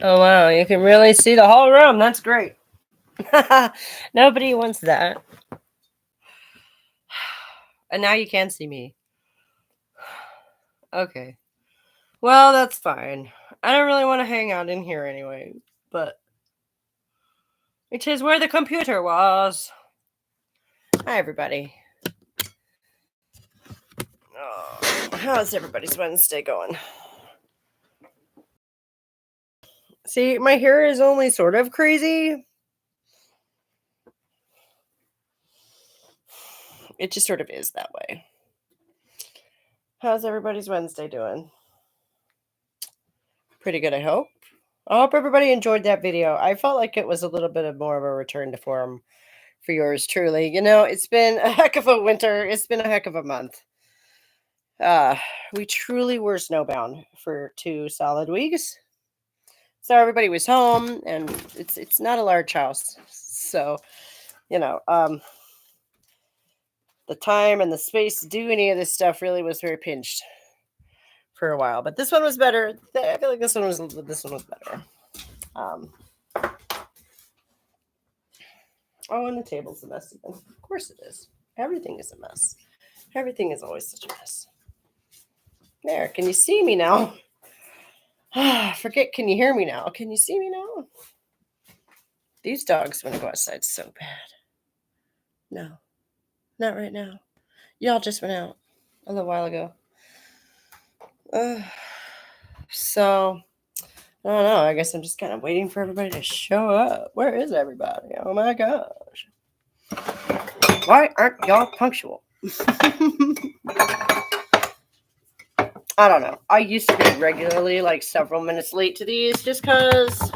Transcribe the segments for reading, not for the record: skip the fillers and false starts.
Oh, wow. You can really see the whole room. That's great. Nobody wants that. And now you can see me. Okay. Well, that's fine. I don't really want to hang out in here anyway, but it is where the computer was. Hi, everybody. Oh, how's everybody's Wednesday going? See, my hair is only sort of crazy. It just sort of is that way. How's everybody's Wednesday doing? Pretty good, I hope. I hope everybody enjoyed that video. I felt like it was a little bit of more of a return to form for yours truly. You know, it's been a heck of a winter. It's been a heck of a month. We truly were snowbound for 2 solid weeks. So everybody was home, and it's not a large house. So, you know, the time and the space to do any of this stuff really was very pinched for a while. But this one was better. I feel like this one was better. Oh, and the table's a mess again. Of course it is. Everything is a mess. Everything is always such a mess. There, can you see me now? Forget, can you hear me now? Can you see me now? These dogs want to go outside so bad. No, not right now. Y'all just went out a little while ago. So, I don't know. I guess I'm just kind of waiting for everybody to show up. Where is everybody? Oh my gosh. Why aren't y'all punctual? I don't know. I used to be regularly like several minutes late to these just because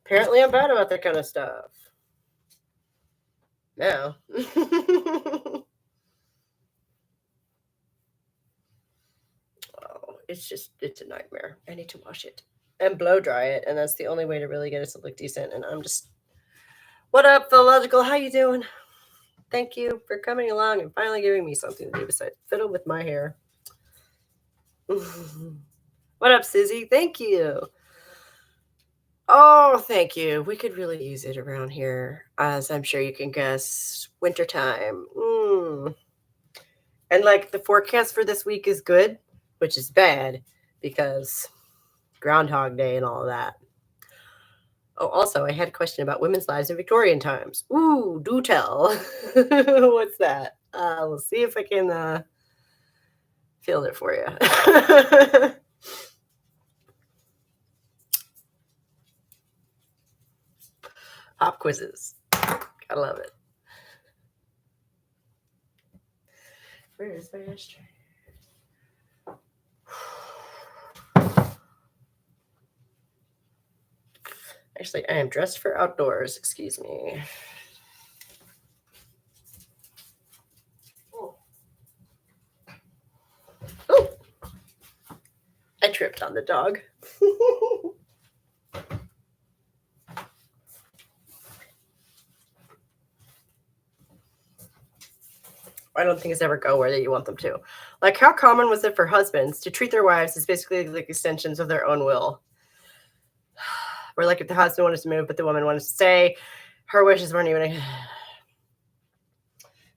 apparently I'm bad about that kind of stuff. Now. Oh, it's a nightmare. I need to wash it and blow dry it, and that's the only way to really get it to look decent. And I'm just, what up, Philological? How you doing? Thank you for coming along and finally giving me something to do besides fiddle with my hair. What up, Susie? Thank you. Oh, thank you. We could really use it around here, as I'm sure you can guess. Wintertime. And like the forecast for this week is good, which is bad because Groundhog Day and all of that. Oh, also, I had a question about women's lives in Victorian times. Ooh, do tell. What's that? We'll see if I can field it for you. Pop quizzes. Gotta love it. Where's my ashtray? Actually, I am dressed for outdoors. Excuse me. Oh, I tripped on the dog. I don't think it's ever go where you want them to. Like, how common was it for husbands to treat their wives as basically like extensions of their own will? Where, like, if the husband wanted to move, but the woman wanted to stay, her wishes weren't even.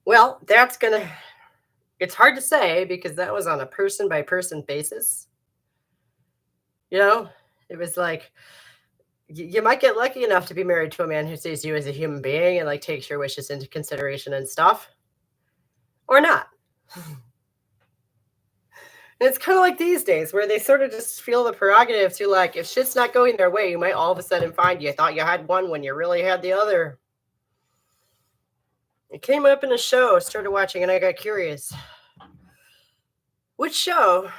Well, it's hard to say because that was on a person by person basis. You know, it was like, you might get lucky enough to be married to a man who sees you as a human being and like takes your wishes into consideration and stuff, or not. And it's kind of like these days where they sort of just feel the prerogative to, like, if shit's not going their way, you might all of a sudden find you thought you had one when you really had the other. It came up in a show I started watching and I got curious. Which show?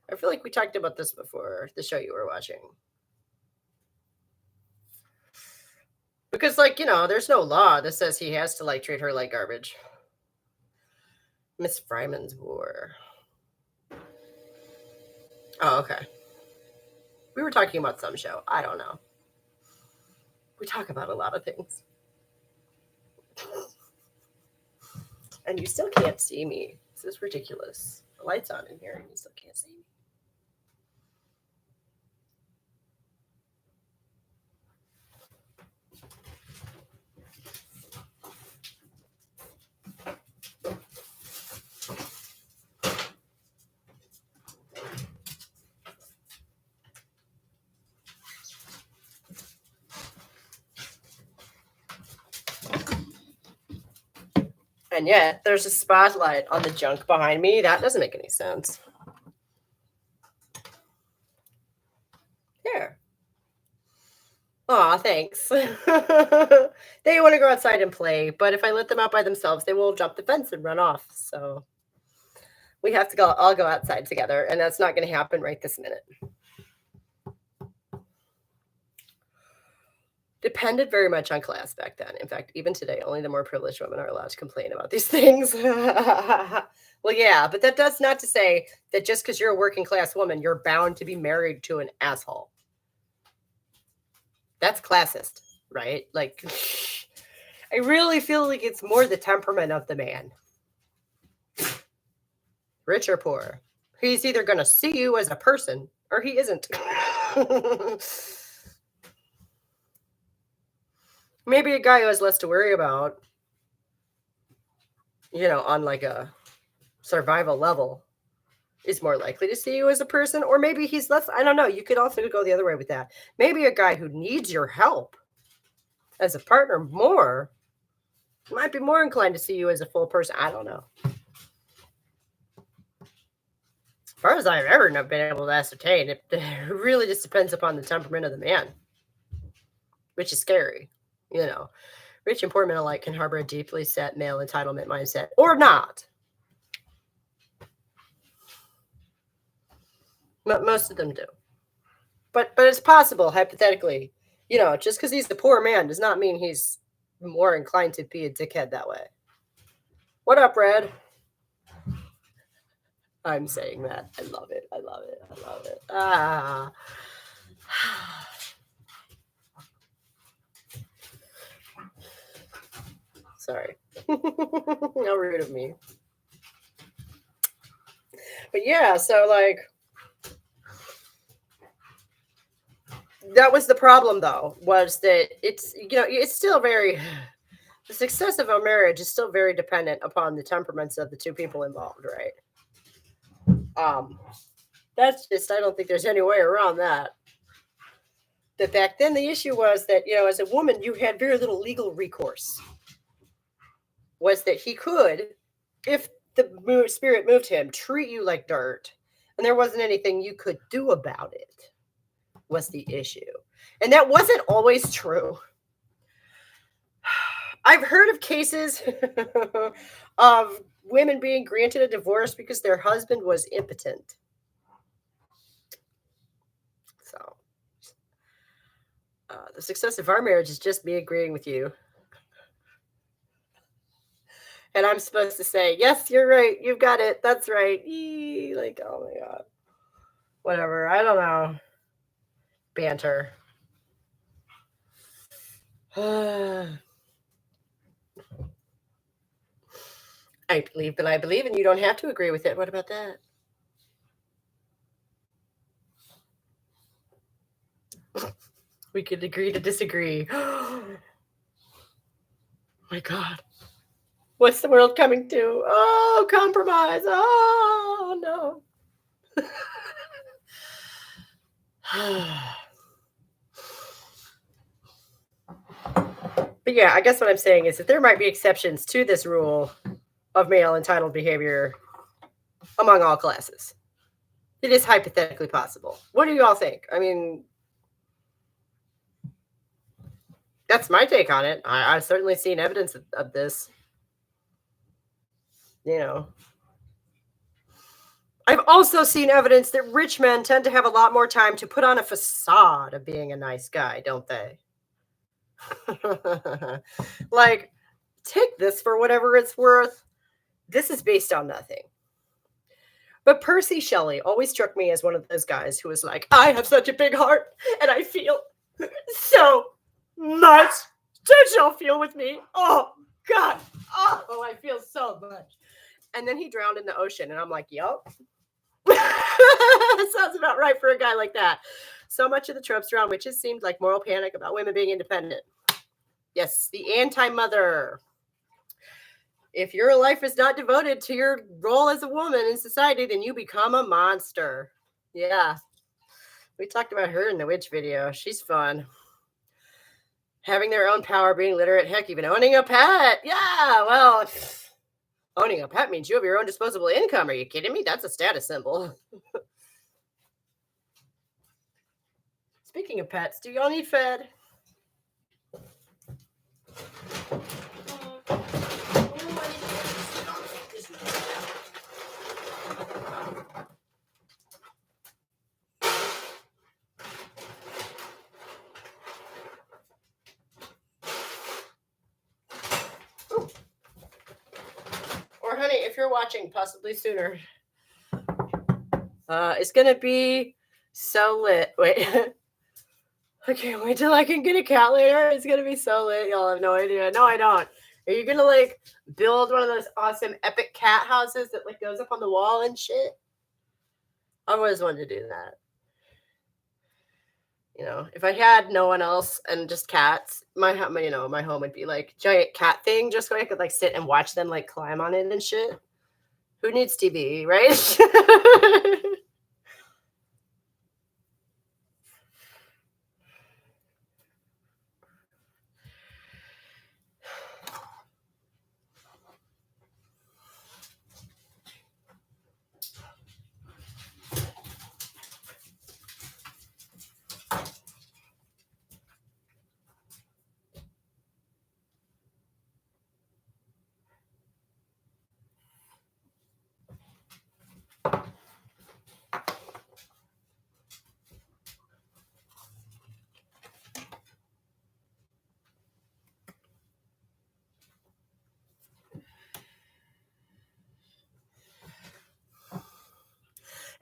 I feel like we talked about this before, the show you were watching. Because, like, you know, there's no law that says he has to, like, treat her like garbage. Miss Fryman's War. Oh, okay. We were talking about some show. I don't know. We talk about a lot of things. And you still can't see me. This is ridiculous. The light's on in here and you still can't see me. And yet there's a spotlight on the junk behind me. That doesn't make any sense. There. Aw, thanks. They want to go outside and play, but if I let them out by themselves, they will jump the fence and run off. So we have to go, all go outside together, and that's not going to happen right this minute. Depended very much on class back then. In fact, even today, only the more privileged women are allowed to complain about these things. Well, yeah, but that does not to say that just because you're a working class woman, you're bound to be married to an asshole. That's classist, right? Like, I really feel like it's more the temperament of the man. Rich or poor. He's either going to see you as a person or he isn't. Maybe a guy who has less to worry about, on like a survival level is more likely to see you as a person, or maybe he's less, I don't know. You could also go the other way with that. Maybe a guy who needs your help as a partner more might be more inclined to see you as a full person. I don't know. As far as I've ever been able to ascertain, it really just depends upon the temperament of the man, which is scary. Rich and poor men alike can harbor a deeply set male entitlement mindset or not. Most of them do. But it's possible, hypothetically, just because he's the poor man does not mean he's more inclined to be a dickhead that way. What up, Red? I'm saying that. I love it. I love it. I love it. Ah. Sorry. How rude of me. But yeah, so like, that was the problem though, was that it's, it's still very, the success of a marriage is still very dependent upon the temperaments of the two people involved, right? That's just, I don't think there's any way around that. That back then the issue was that, as a woman, you had very little legal recourse. Was that he could, if the spirit moved him, treat you like dirt, and there wasn't anything you could do about it, was the issue. And that wasn't always true. I've heard of cases of women being granted a divorce because their husband was impotent. So, the success of our marriage is just me agreeing with you. And I'm supposed to say, yes, you're right. You've got it. That's right. Like, oh my God. Whatever. I don't know. Banter. I believe, but I believe, and you don't have to agree with it. What about that? We could agree to disagree. My God. What's the world coming to? Oh, compromise. Oh, no. But yeah, I guess what I'm saying is that there might be exceptions to this rule of male entitled behavior among all classes. It is hypothetically possible. What do you all think? I mean, that's my take on it. I've certainly seen evidence of this. I've also seen evidence that rich men tend to have a lot more time to put on a facade of being a nice guy, don't they? Like, take this for whatever it's worth. This is based on nothing. But Percy Shelley always struck me as one of those guys who was like, I have such a big heart and I feel so much. Don't y'all feel with me? Oh, God. Oh, I feel so much. And then he drowned in the ocean. And I'm like, yup. Sounds about right for a guy like that. So much of the tropes around witches seemed like moral panic about women being independent. Yes, the anti-mother. If your life is not devoted to your role as a woman in society, then you become a monster. Yeah. We talked about her in the witch video. She's fun. Having their own power, being literate, heck, even owning a pet. Yeah, well, Owning a pet means you have your own disposable income. Are you kidding me? That's a status symbol. Speaking of pets, do y'all need fed? Or honey, if you're watching, possibly sooner. It's gonna be so lit. Wait. I can't wait till I can get a cat later. It's gonna be so lit. Y'all have no idea. No, I don't. Are you gonna like build one of those awesome epic cat houses that like goes up on the wall and shit? I always wanted to do that. You know, if I had no one else and just cats, my home would be like giant cat thing, just so I could like sit and watch them like climb on it and shit. Who needs TV, right?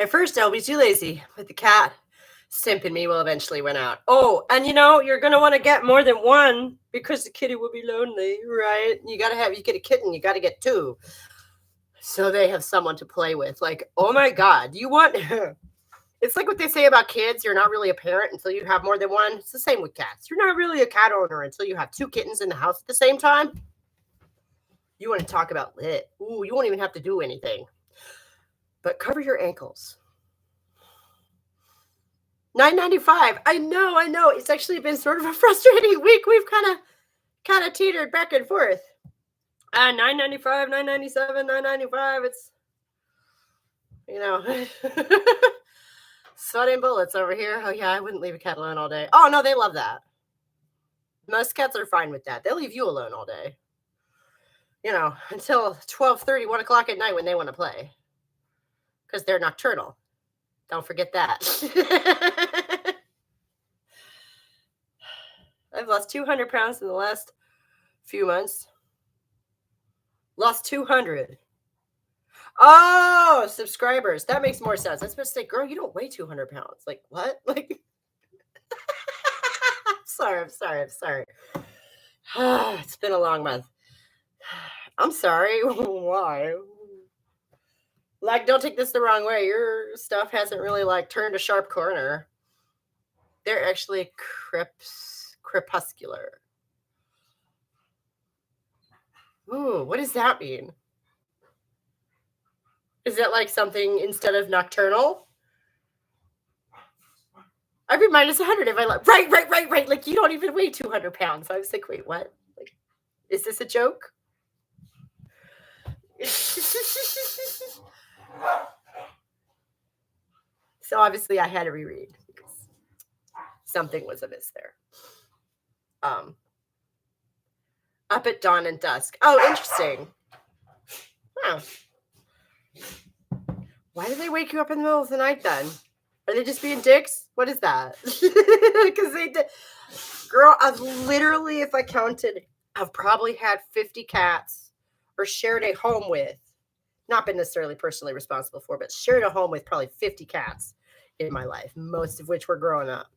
At first, I'll be too lazy, but the cat simp in me will eventually win out. Oh, and you're going to want to get more than one because the kitty will be lonely, right? You get a kitten, you got to get two. So they have someone to play with. Like, oh my God, it's like what they say about kids. You're not really a parent until you have more than one. It's the same with cats. You're not really a cat owner until you have two kittens in the house at the same time. You want to talk about lit. Ooh, you won't even have to do anything. But cover your ankles. $9.95. I know. It's actually been sort of a frustrating week. We've kind of teetered back and forth. $9.95, $9.97, $9.95. It's sweating bullets over here. Oh yeah, I wouldn't leave a cat alone all day. Oh no, they love that. Most cats are fine with that. They'll leave you alone all day. Until 12:30, 1 o'clock at night when they want to play. Because they're nocturnal. Don't forget that. I've lost 200 pounds in the last few months. Lost 200. Oh, subscribers. That makes more sense. I was supposed to say, girl, you don't weigh 200 pounds. Like, what? Like, I'm sorry. It's been a long month. I'm sorry. Why? Like, don't take this the wrong way. Your stuff hasn't really like turned a sharp corner. They're actually crepuscular. Ooh, what does that mean? Is it like something instead of nocturnal? I'd be minus 100 if I like. Right. Like, you don't even weigh 200 pounds. I was like, wait, what? Like, is this a joke? So obviously I had to reread because something was amiss there. Up at dawn and dusk. Oh, interesting. Huh. Why do they wake you up in the middle of the night then? Are they just being dicks? What is that? Because they did. Girl, I've literally, if I counted, I've probably had 50 cats or shared a home with, not been necessarily personally responsible for, but shared a home with probably 50 cats in my life, most of which were growing up.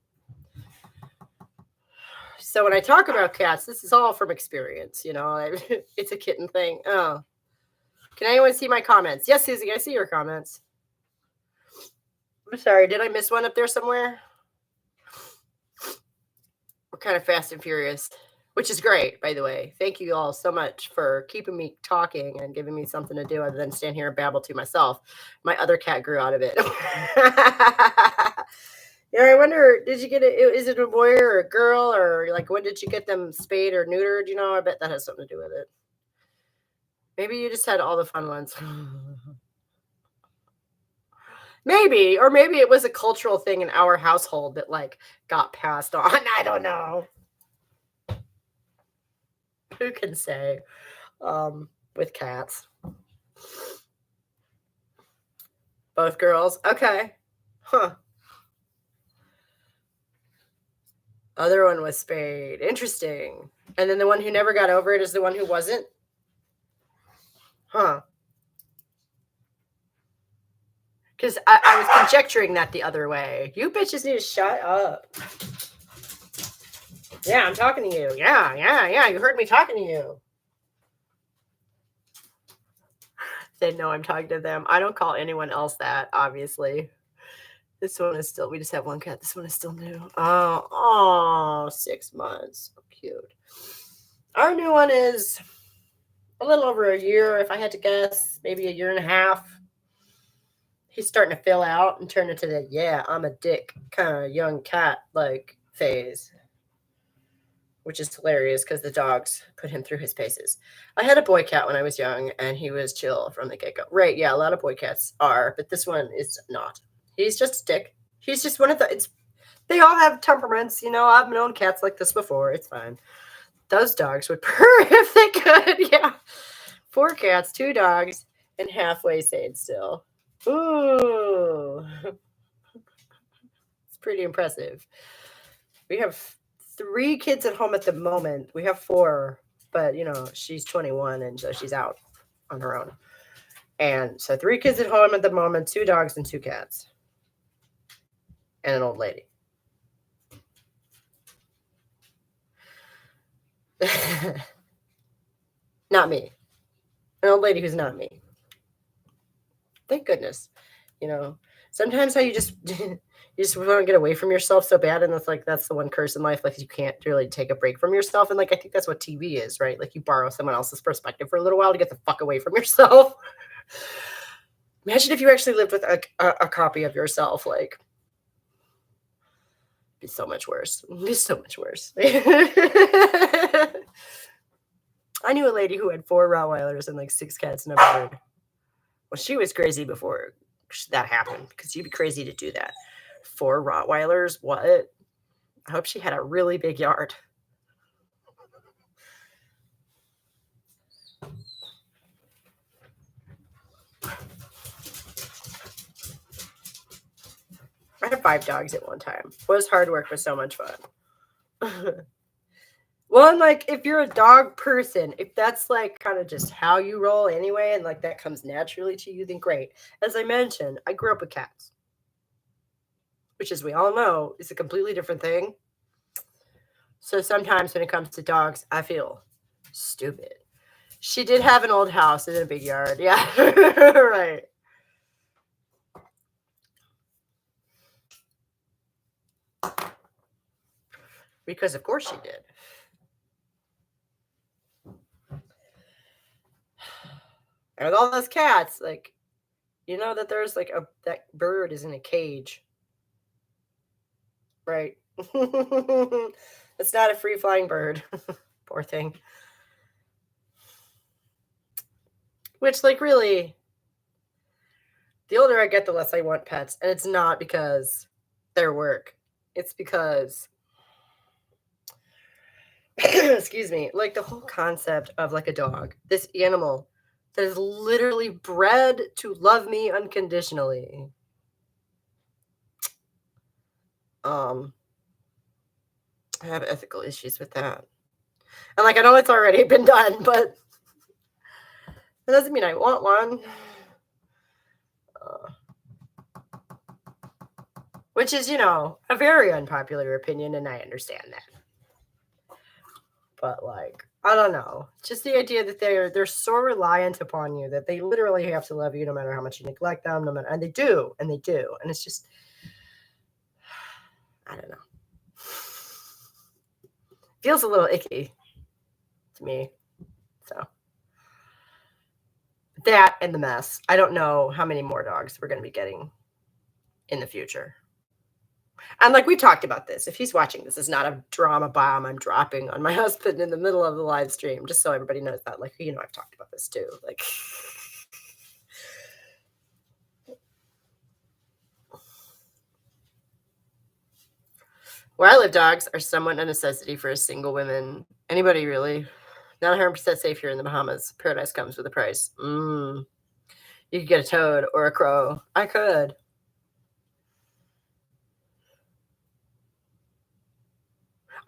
So when I talk about cats, this is all from experience, it's a kitten thing. Oh, can anyone see my comments? Yes, Susie, I see your comments. I'm sorry, did I miss one up there somewhere? We're kind of fast and furious, which is great, by the way. Thank you all so much for keeping me talking and giving me something to do other than stand here and babble to myself. My other cat grew out of it. I wonder, did you get it? Is it a boy or a girl, or like when did you get them spayed or neutered? I bet that has something to do with it. Maybe you just had all the fun ones. Maybe, or maybe it was a cultural thing in our household that like got passed on. I don't know. Who can say? With cats. Both girls. Okay. Huh. Other one was spayed. Interesting. And then the one who never got over it is the one who wasn't? Huh. Because I was conjecturing that the other way. You bitches need to shut up. Yeah, I'm talking to you. Yeah. You heard me talking to you. They know I'm talking to them. I don't call anyone else that, obviously. This one is still, we just have one cat. This one is still new. Oh, 6 months. So cute. Our new one is a little over a year, if I had to guess, maybe a year and a half. He's starting to fill out and turn into the, yeah, I'm a dick kind of young cat like phase, which is hilarious because the dogs put him through his paces. I had a boy cat when I was young and he was chill from the get-go. Right, yeah, a lot of boy cats are, but this one is not. He's just a dick. He's just one of the, they all have temperaments, I've known cats like this before. It's fine. Those dogs would purr if they could. Yeah. 4 cats, 2 dogs, and halfway stayed still. Ooh. It's pretty impressive. We have 3 kids at home at the moment. We have 4, but she's 21 and so she's out on her own. And so 3 kids at home at the moment, 2 dogs and 2 cats. And an old lady. Not me. An old lady who's not me. Thank goodness. Sometimes how you just want to get away from yourself so bad, and that's the one curse in life. Like you can't really take a break from yourself, and I think that's what TV is, right? Like you borrow someone else's perspective for a little while to get the fuck away from yourself. Imagine if you actually lived with a copy of yourself, like. Be so much worse. Be so much worse. I knew a lady who had 4 Rottweilers and 6 cats and a bird. Well, she was crazy before that happened because you'd be crazy to do that. 4 Rottweilers? What? I hope she had a really big yard. I had 5 dogs at one time. It was hard work, but so much fun. Well, and if you're a dog person, if that's kind of just how you roll anyway, and that comes naturally to you, then great. As I mentioned, I grew up with cats, which, as we all know, is a completely different thing. So sometimes when it comes to dogs, I feel stupid. She did have an old house and a big yard. Yeah, right. Because of course she did. And with all those cats, that there's that bird is in a cage. Right. It's not a free flying bird. Poor thing. Which, really, the older I get, the less I want pets. And it's not because they're work. It's because, excuse me, the whole concept of a dog, this animal that is literally bred to love me unconditionally. I have ethical issues with that. And I know it's already been done, but that doesn't mean I want one. Which is, a very unpopular opinion, and I understand that. But I don't know. Just the idea that they're so reliant upon you that they literally have to love you no matter how much you neglect them, and they do, and it's just, I don't know. Feels a little icky to me. So that and the mess. I don't know how many more dogs we're going to be getting in the future. And like we talked about this. If he's watching, this is not a drama bomb I'm dropping on my husband in the middle of the live stream, just so everybody knows that. Like, I've talked about this too. Like, where I live, dogs are somewhat a necessity for a single woman. Anybody really? Not 100% safe here in the Bahamas. Paradise comes with a price. You could get a toad or a crow. I could.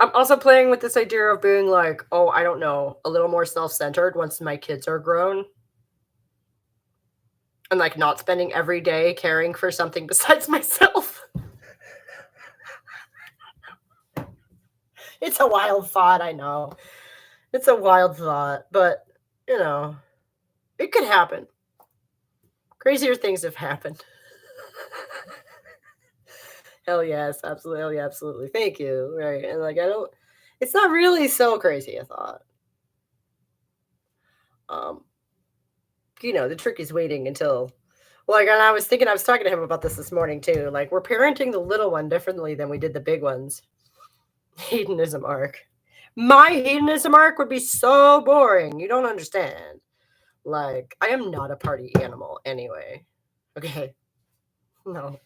I'm also playing with this idea of being like, oh, I don't know, a little more self-centered once my kids are grown. And like not spending every day caring for something besides myself. It's a wild thought, I know. It's a wild thought, but it could happen. Crazier things have happened. Hell yes, absolutely. Hell yeah, absolutely. Thank you. Right. And like it's not really so crazy a thought. The trick is waiting until and I was talking to him about this morning too. Like, we're parenting the little one differently than we did the big ones. Hedonism arc. My hedonism arc would be so boring. You don't understand. Like, I am not a party animal anyway. Okay. No.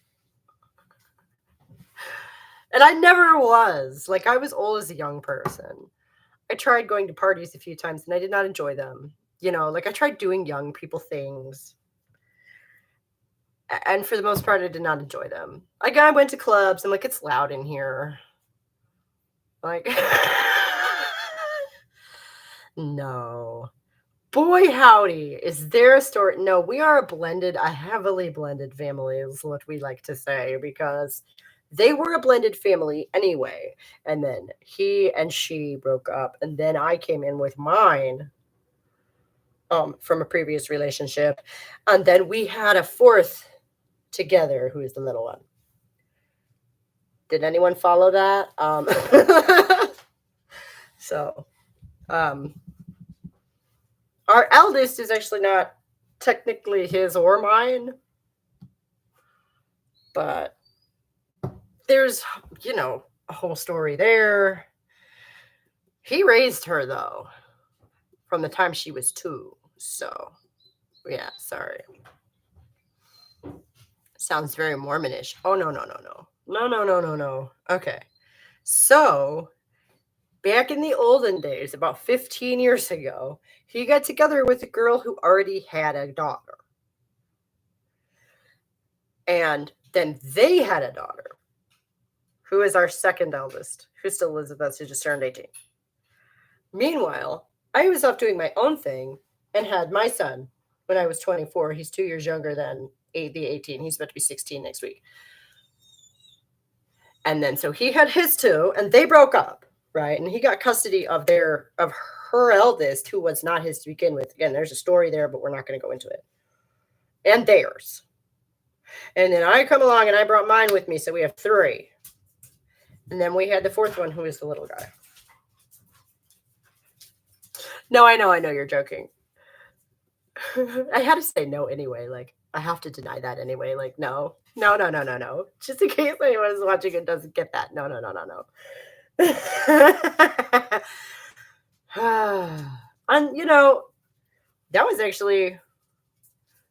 And I never was. Like, I was old as a young person. I tried going to parties a few times and I did not enjoy them. Like, I tried doing young people things. And for the most part, I did not enjoy them. Like, I went to clubs and like, it's loud in here. Like, no. Boy, howdy. Is there a story? No, we are a heavily blended family is what we like to say, because they were a blended family anyway. And then he and she broke up. And then I came in with mine from a previous relationship. And then we had a fourth together, who is the little one. Did anyone follow that? So, our eldest is actually not technically his or mine, but there's, a whole story there. He raised her, though, from the time she was 2. So, yeah, sorry. Sounds very Mormonish. Oh, no. No. Okay. So, back in the olden days, about 15 years ago, he got together with a girl who already had a daughter. And then they had a daughter, who is our second eldest, who still lives with us, who just turned 18. Meanwhile, I was off doing my own thing and had my son when I was 24. He's 2 years younger than the 18. He's about to be 16 next week. And then so he had his 2, and they broke up, right? And he got custody of her eldest, who was not his to begin with. Again, there's a story there, but we're not going to go into it. And theirs. And then I come along and I brought mine with me, so we have 3. And then we had the 4th one, who is the little guy. No, I know you're joking. I had to say no anyway. Like, I have to deny that anyway. Like, no. Just in case anyone is watching and doesn't get that. No. And, that was actually,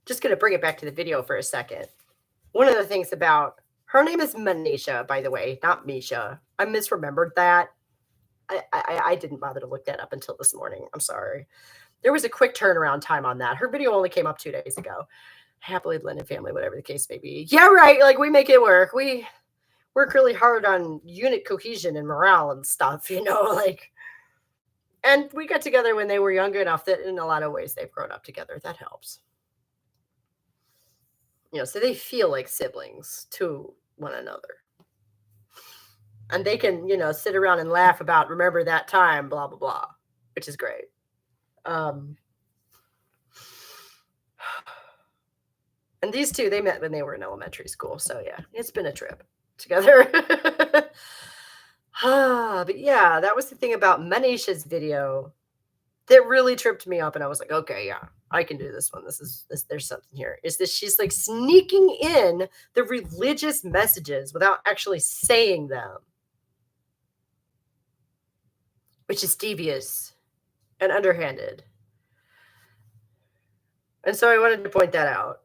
just going to bring it back to the video for a second. One of the things about, her name is Manisha, by the way, not Misha. I misremembered that. I didn't bother to look that up until this morning. I'm sorry. There was a quick turnaround time on that. Her video only came up 2 days ago. Happily blended family, whatever the case may be. Yeah, right. Like, we make it work. We work really hard on unit cohesion and morale and stuff, like. And we got together when they were young enough that in a lot of ways they've grown up together. That helps. So they feel like siblings to one another. And they can, sit around and laugh about, remember that time, blah, blah, blah, which is great. And these 2, they met when they were in elementary school. So, yeah, it's been a trip together. But, yeah, that was the thing about Manisha's video that really tripped me up. And I was like, okay, yeah, I can do this one. There's something here. Is that she's like sneaking in the religious messages without actually saying them, which is devious and underhanded. And so I wanted to point that out.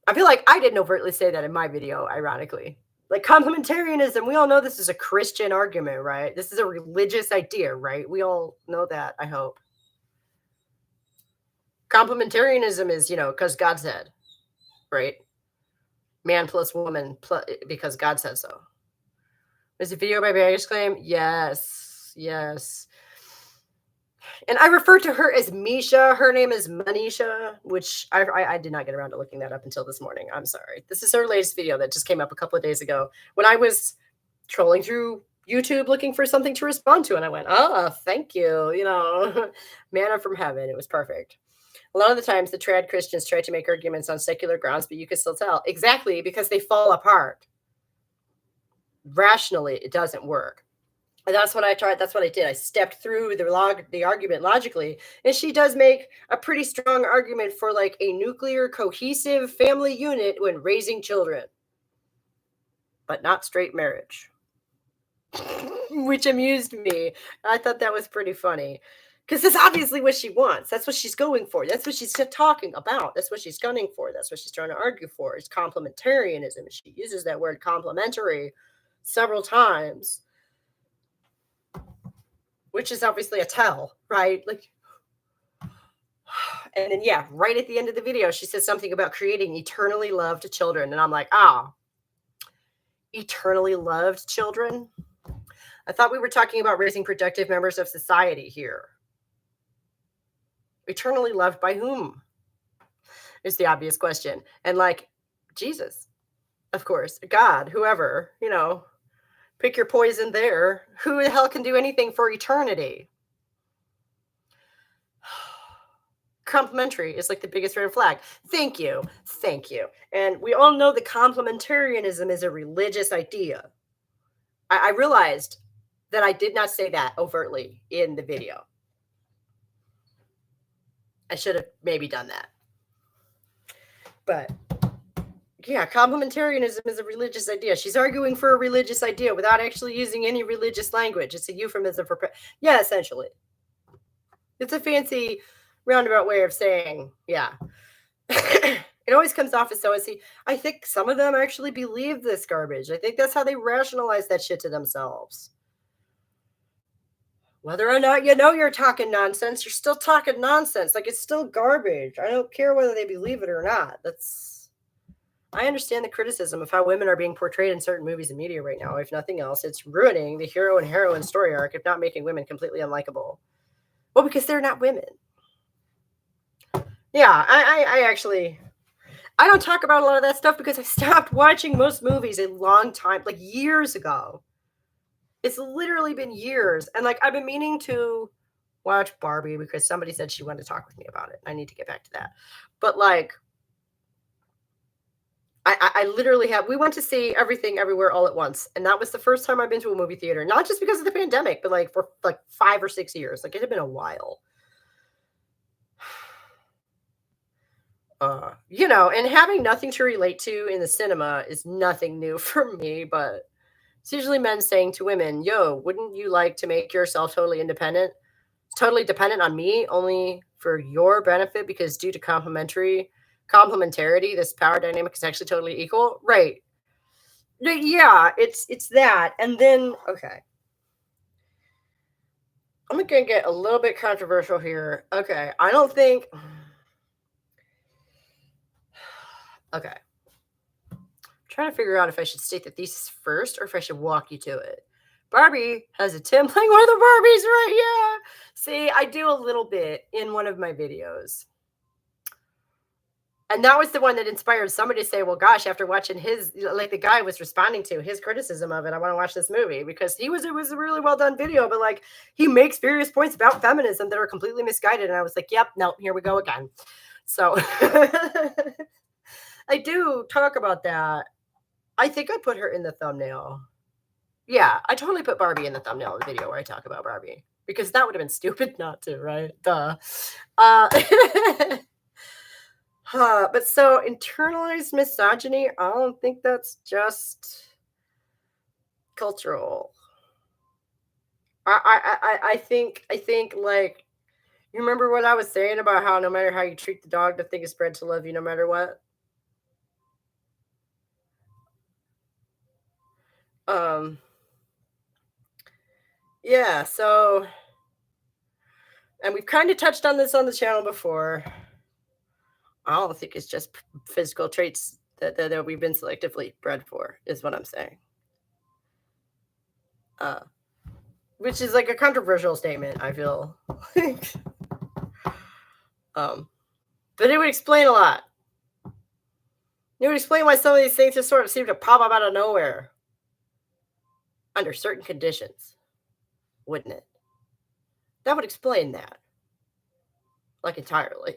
I feel like I didn't overtly say that in my video, ironically. Like complementarianism, we all know this is a Christian argument, right? This is a religious idea, right? We all know that, I hope. Complementarianism is, because God said, right? Man plus woman because God said so. Is the video by baggage claim? Yes. And I refer to her as Misha. Her name is Manisha, which I did not get around to looking that up until this morning. I'm sorry. This is her latest video that just came up a couple of days ago when I was trolling through YouTube looking for something to respond to. And I went, thank you. Manna from heaven. It was perfect. A lot of the times the trad Christians try to make arguments on secular grounds, but you can still tell. Exactly, because they fall apart. Rationally, it doesn't work. And that's what I tried. That's what I did. I stepped through the argument logically. And she does make a pretty strong argument for like a nuclear cohesive family unit when raising children, but not straight marriage, which amused me. I thought that was pretty funny because that's obviously what she wants. That's what she's going for. That's what she's talking about. That's what she's gunning for. That's what she's trying to argue for. It's complementarianism. She uses that word complementary several times, which is obviously a tell, right? Like, and then, yeah, right at the end of the video, she says something about creating eternally loved children. And I'm like, eternally loved children? I thought we were talking about raising productive members of society here. Eternally loved by whom? Is the obvious question. And like, Jesus, of course, God, whoever, pick your poison there. Who the hell can do anything for eternity? Complementary is like the biggest red flag. Thank you. And we all know that complementarianism is a religious idea. I realized that I did not say that overtly in the video. I should have maybe done that. But yeah, complementarianism is a religious idea. She's arguing for a religious idea without actually using any religious language. It's a euphemism for, yeah, essentially. It's a fancy roundabout way of saying, yeah. It always comes off as so as I think some of them actually believe this garbage. I think that's how they rationalize that shit to themselves. Whether or not you're talking nonsense, you're still talking nonsense. Like, it's still garbage. I don't care whether they believe it or not. I understand the criticism of how women are being portrayed in certain movies and media right now. If nothing else, it's ruining the hero and heroine story arc, if not making women completely unlikable. Well, because they're not women. Yeah, I don't talk about a lot of that stuff because I stopped watching most movies a long time, like years ago. It's literally been years. And like, I've been meaning to watch Barbie because somebody said she wanted to talk with me about it. I need to get back to that. But like, I literally we went to see Everything Everywhere All at Once. And that was the first time I've been to a movie theater, not just because of the pandemic, but like for like 5 or 6 years. Like, it had been a while. And having nothing to relate to in the cinema is nothing new for me, but it's usually men saying to women, yo, wouldn't you like to make yourself totally independent, totally dependent on me only for your benefit? Because due to complementarity, this power dynamic is actually totally equal. Right. Yeah, it's that. And then, okay. I'm going to get a little bit controversial here. Okay. I don't think... Okay. I'm trying to figure out if I should state the thesis first or if I should walk you to it. Barbie has a Tim playing one of the Barbies, right? Yeah. See, I do a little bit in one of my videos. And that was the one that inspired somebody to say, well, gosh, after watching his, like the guy was responding to his criticism of it, I want to watch this movie because it was a really well done video, but like he makes various points about feminism that are completely misguided. And I was like, yep, no, here we go again. So I do talk about that. I think I put her in the thumbnail. Yeah, I totally put Barbie in the thumbnail of the video where I talk about Barbie. because that would have been stupid not to, right? Duh. Uh, but so internalized misogyny, I don't think that's just cultural. I think like you remember what I was saying about how no matter how you treat the dog, the thing is bred to love you no matter what. Um, yeah. So, and we've kind of touched on this on the channel before. I don't think it's just physical traits that we've been selectively bred for, is what I'm saying. Uh, which is like a controversial statement, I feel. um, but it would explain a lot. It would explain why some of these things just sort of seem to pop up out of nowhere under certain conditions, wouldn't it? That would explain that, like entirely.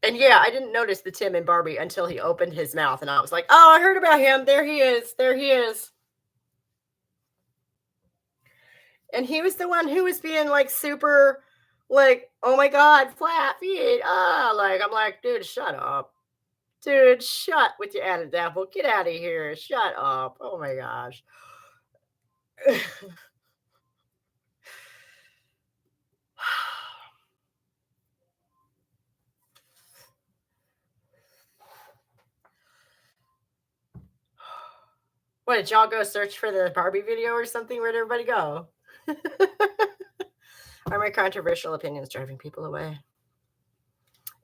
And yeah, I didn't notice the Tim and Barbie until he opened his mouth, and I was like, "Oh, I heard about him. There he is. There he is." And he was the one who was being like super, like, "Oh my god, flat feet." Like I'm like, dude, shut up, dude, shut with your added apple. Get out of here. Shut up. Oh my gosh. What did y'all go search for the Barbie video or something? Where'd everybody go? Are my controversial opinions driving people away?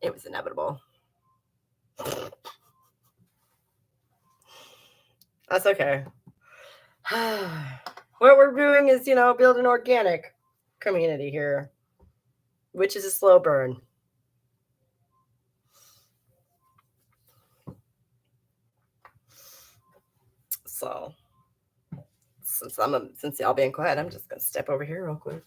It was inevitable. That's okay. What we're doing is, build an organic community here, which is a slow burn. So, since y'all being quiet, I'm just gonna step over here real quick.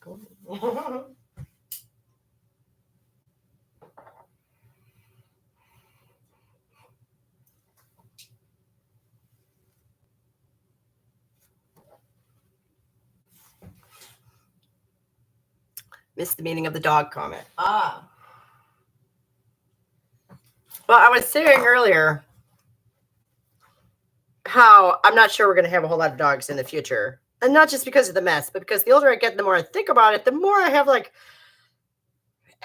Missed the meaning of the dog comment. Well, I was saying earlier how I'm not sure we're going to have a whole lot of dogs in the future. And not just because of the mess, but because the older I get, the more I think about it, the more I have like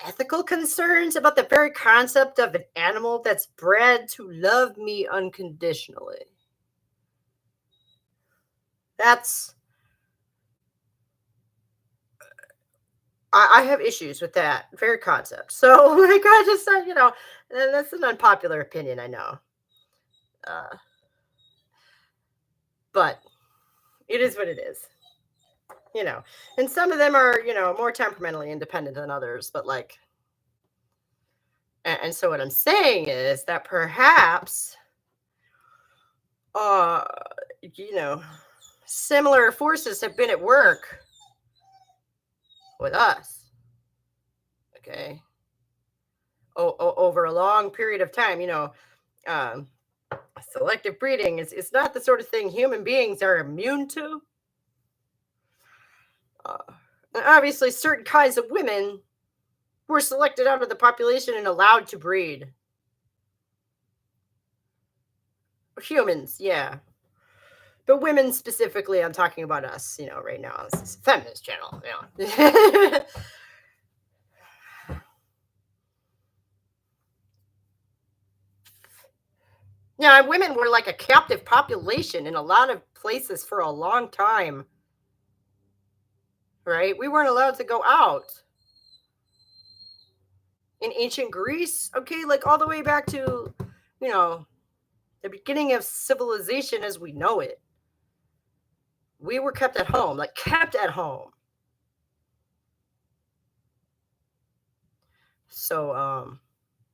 ethical concerns about the very concept of an animal that's bred to love me unconditionally. I have issues with that very concept. So, like, I just said, and that's an unpopular opinion, I know. But it is what it is. And some of them are, more temperamentally independent than others, but like, and so what I'm saying is that perhaps, you know, similar forces have been at work with us. Okay. Over a long period of time, selective breeding is not the sort of thing human beings are immune to. Obviously, certain kinds of women were selected out of the population and allowed to breed. Humans, yeah. But women specifically, I'm talking about us, right now. This is a feminist channel, Yeah, women were like a captive population in a lot of places for a long time. Right? We weren't allowed to go out. In ancient Greece, okay, like all the way back to, the beginning of civilization as we know it. We were kept at home, like kept at home. So,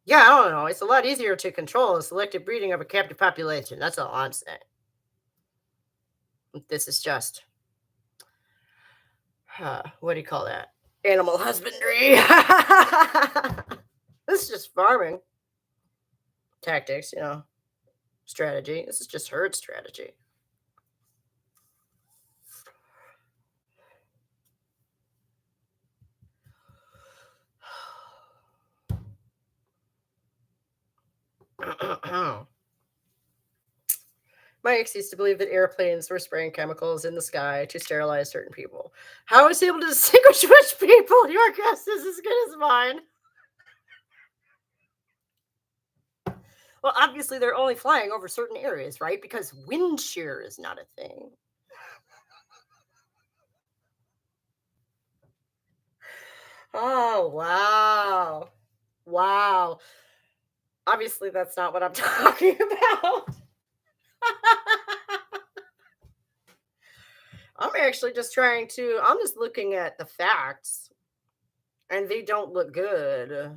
yeah, I don't know. It's a lot easier to control the selective breeding of a captive population. That's all I'm saying. This is just, what do you call that? Animal husbandry. This is just farming tactics, strategy. This is just herd strategy. My ex used to believe that airplanes were spraying chemicals in the sky to sterilize certain people. How was he able to distinguish which people? Your guess is as good as mine. Well, obviously, they're only flying over certain areas, right? Because wind shear is not a thing. Oh, wow. Wow. Obviously, that's not what I'm talking about. I'm actually just I'm just looking at the facts, and they don't look good.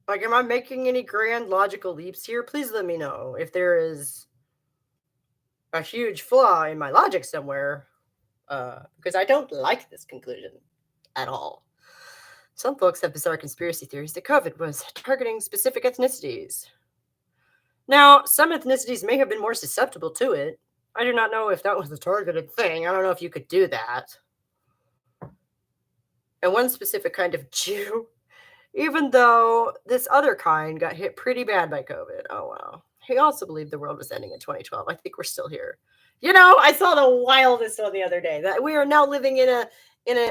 Like, am I making any grand logical leaps here? Please let me know if there is a huge flaw in my logic somewhere, because I don't like this conclusion at all. Some folks have bizarre conspiracy theories that COVID was targeting specific ethnicities. Now, some ethnicities may have been more susceptible to it. I do not know if that was a targeted thing. I don't know if you could do that. And one specific kind of Jew, even though this other kind got hit pretty bad by COVID. Oh, wow. He also believed the world was ending in 2012. I think we're still here. I saw the wildest one the other day that we are now living in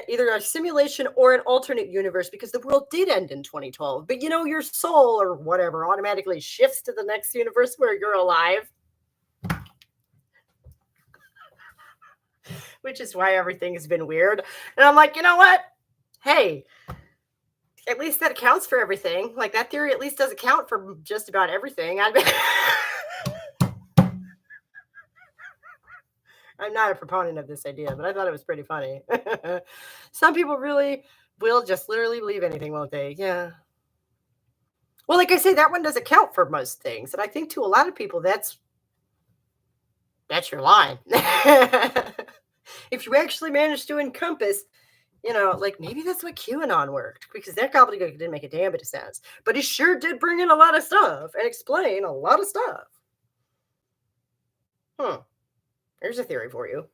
either a simulation or an alternate universe because the world did end in 2012. But your soul or whatever automatically shifts to the next universe where you're alive. Which is why everything has been weird. And I'm like, you know what? Hey, at least that accounts for everything. Like, that theory at least does account for just about everything. I'm not a proponent of this idea, but I thought it was pretty funny. Some people really will just literally believe anything, won't they? Yeah. Well, like I say, that one does account for most things. And I think to a lot of people, that's your line. If you actually manage to encompass, like maybe that's what QAnon worked, because that gobbledygook didn't make a damn bit of sense. But he sure did bring in a lot of stuff and explain a lot of stuff. Here's a theory for you.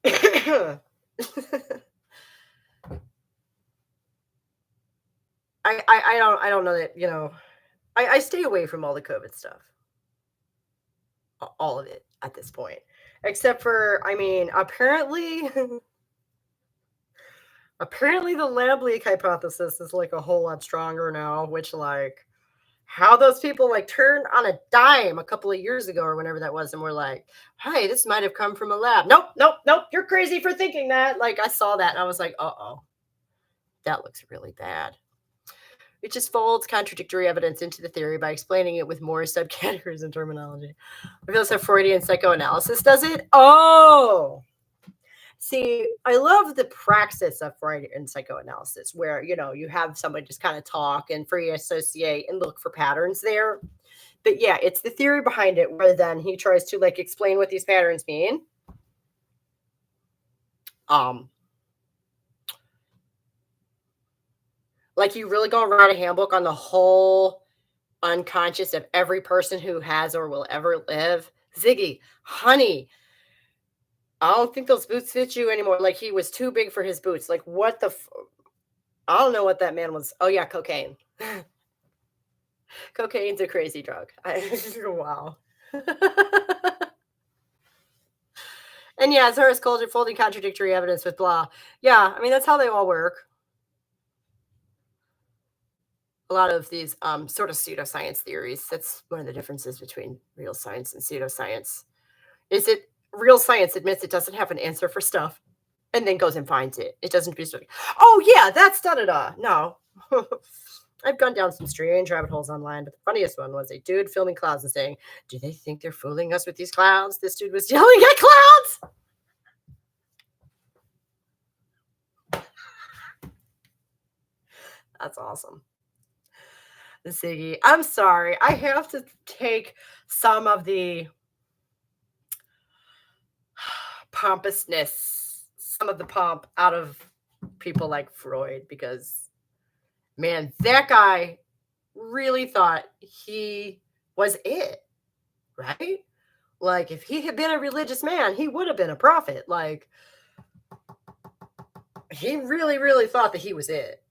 I don't know that, I stay away from all the COVID stuff. All of it at this point. Except for, apparently apparently the lab leak hypothesis is like a whole lot stronger now, which like how those people like turned on a dime a couple of years ago or whenever that was, and we're like, hey, this might have come from a lab. Nope, you're crazy for thinking that. Like, I saw that and I was like, uh-oh, that looks really bad. It just folds contradictory evidence into the theory by explaining it with more subcategories and terminology. I feel so Freudian psychoanalysis does it. Oh, see, I love the praxis of Freudian psychoanalysis where, you have someone just kind of talk and free associate and look for patterns there. But yeah, it's the theory behind it where then he tries to like explain what these patterns mean. Like, you really gonna write a handbook on the whole unconscious of every person who has or will ever live? Ziggy, honey, I don't think those boots fit you anymore. Like, he was too big for his boots. Like, what the I don't know what that man was. Oh yeah, cocaine. Cocaine's a crazy drug. Wow. And yeah, Zara's culture folding contradictory evidence with blah. Yeah, that's how they all work. A lot of these sort of pseudoscience theories. That's one of the differences between real science and pseudoscience. Is it real science admits it doesn't have an answer for stuff and then goes and finds it. It doesn't be like, oh yeah, that's da-da-da. No. I've gone down some strange rabbit holes online, but the funniest one was a dude filming clouds and saying, do they think they're fooling us with these clouds? This dude was yelling at clouds. That's awesome. Ziggy, I'm sorry. I have to take some of the pompousness some of the pomp out of people like Freud, because, man, that guy really thought he was it, right? Like, if he had been a religious man, he would have been a prophet. Like, he really, really thought that he was it.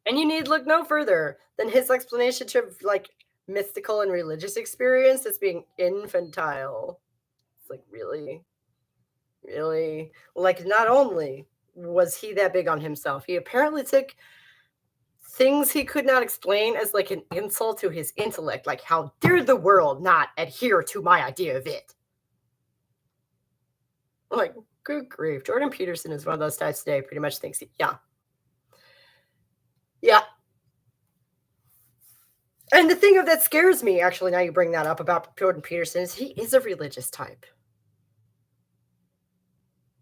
And you need look no further than his explanation to, like, mystical and religious experience as being infantile. It's like, really? Really? Like, not only was he that big on himself, he apparently took things he could not explain as, like, an insult to his intellect. Like, how dare the world not adhere to my idea of it? Like, good grief. Jordan Peterson is one of those types today, pretty much thinks, yeah. Yeah. And the thing that scares me, actually, now you bring that up about Jordan Peterson, is he is a religious type.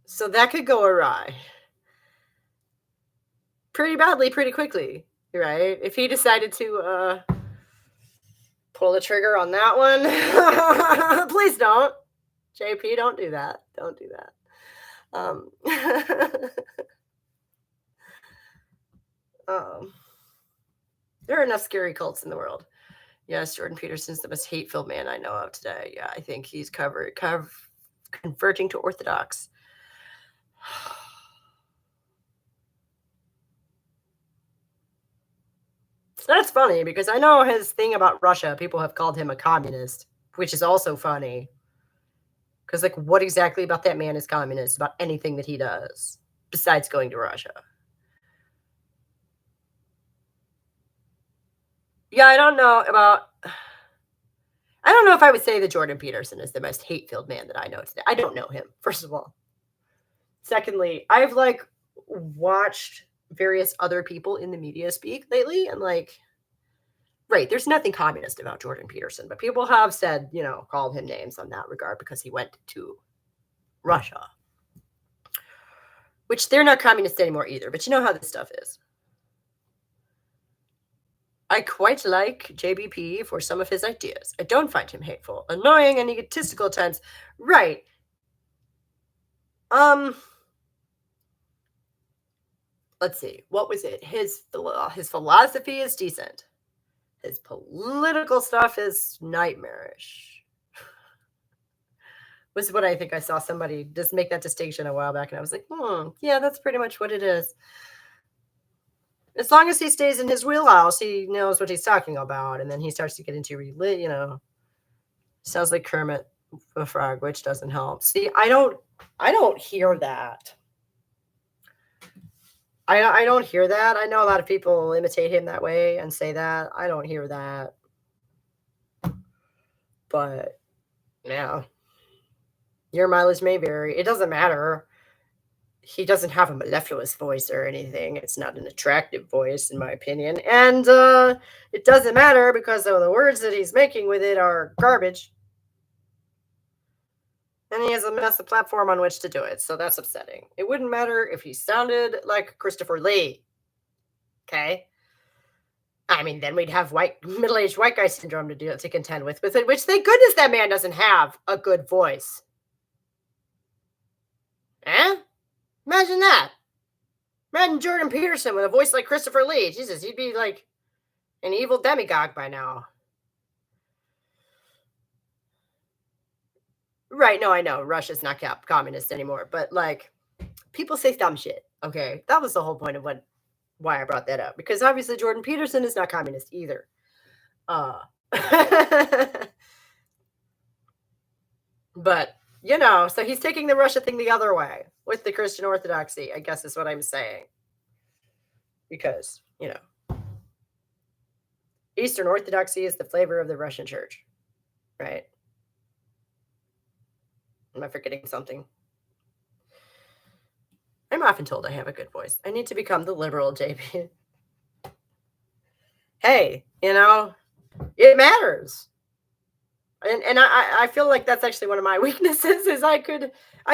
So that could go awry pretty badly, pretty quickly, right? If he decided to pull the trigger on that one, please don't. JP, don't do that. Don't do that. There are enough scary cults in the world. Yes, Jordan Peterson's the most hate-filled man I know of today. Yeah, I think he's converging to Orthodox. So that's funny, because I know his thing about Russia, people have called him a communist, which is also funny. Because, like, what exactly about that man is communist, about anything that he does, besides going to Russia? Yeah, I don't know if I would say that Jordan Peterson is the most hate-filled man that I know today. I don't know him, first of all. Secondly, I've, like, watched various other people in the media speak lately, and, like, right, there's nothing communist about Jordan Peterson, but people have said, called him names on that regard because he went to Russia, which they're not communist anymore either, but you know how this stuff is. I quite like JBP for some of his ideas. I don't find him hateful, annoying, and egotistical at times. Right. Let's see. What was it? His philosophy is decent. His political stuff is nightmarish. Was what I think I saw somebody just make that distinction a while back, and I was like, yeah, that's pretty much what it is. As long as he stays in his wheelhouse, he knows what he's talking about, and then he starts to get into sounds like Kermit the Frog, which doesn't help. See, I don't hear that. I don't hear that. I know a lot of people imitate him that way and say that. I don't hear that. But, yeah. Your mileage may vary. It doesn't matter. He doesn't have a mellifluous voice or anything. It's not an attractive voice, in my opinion. And it doesn't matter because the words that he's making with it are garbage. And he has a massive platform on which to do it. So that's upsetting. It wouldn't matter if he sounded like Christopher Lee. Okay? I mean, then we'd have middle-aged white guy syndrome to contend with it, which thank goodness that man doesn't have a good voice. Eh? Imagine that. Imagine Jordan Peterson with a voice like Christopher Lee. Jesus, he'd be like an evil demagogue by now. Right, no, I know. Russia's not communist anymore. But, like, people say dumb shit, okay? That was the whole point of why I brought that up. Because, obviously, Jordan Peterson is not communist either. But, so he's taking the Russia thing the other way with the Christian Orthodoxy, I guess is what I'm saying. Because, Eastern Orthodoxy is the flavor of the Russian church, right? Am I forgetting something? I'm often told I have a good voice. I need to become the liberal JP. Hey, it matters. And I feel like that's actually one of my weaknesses is I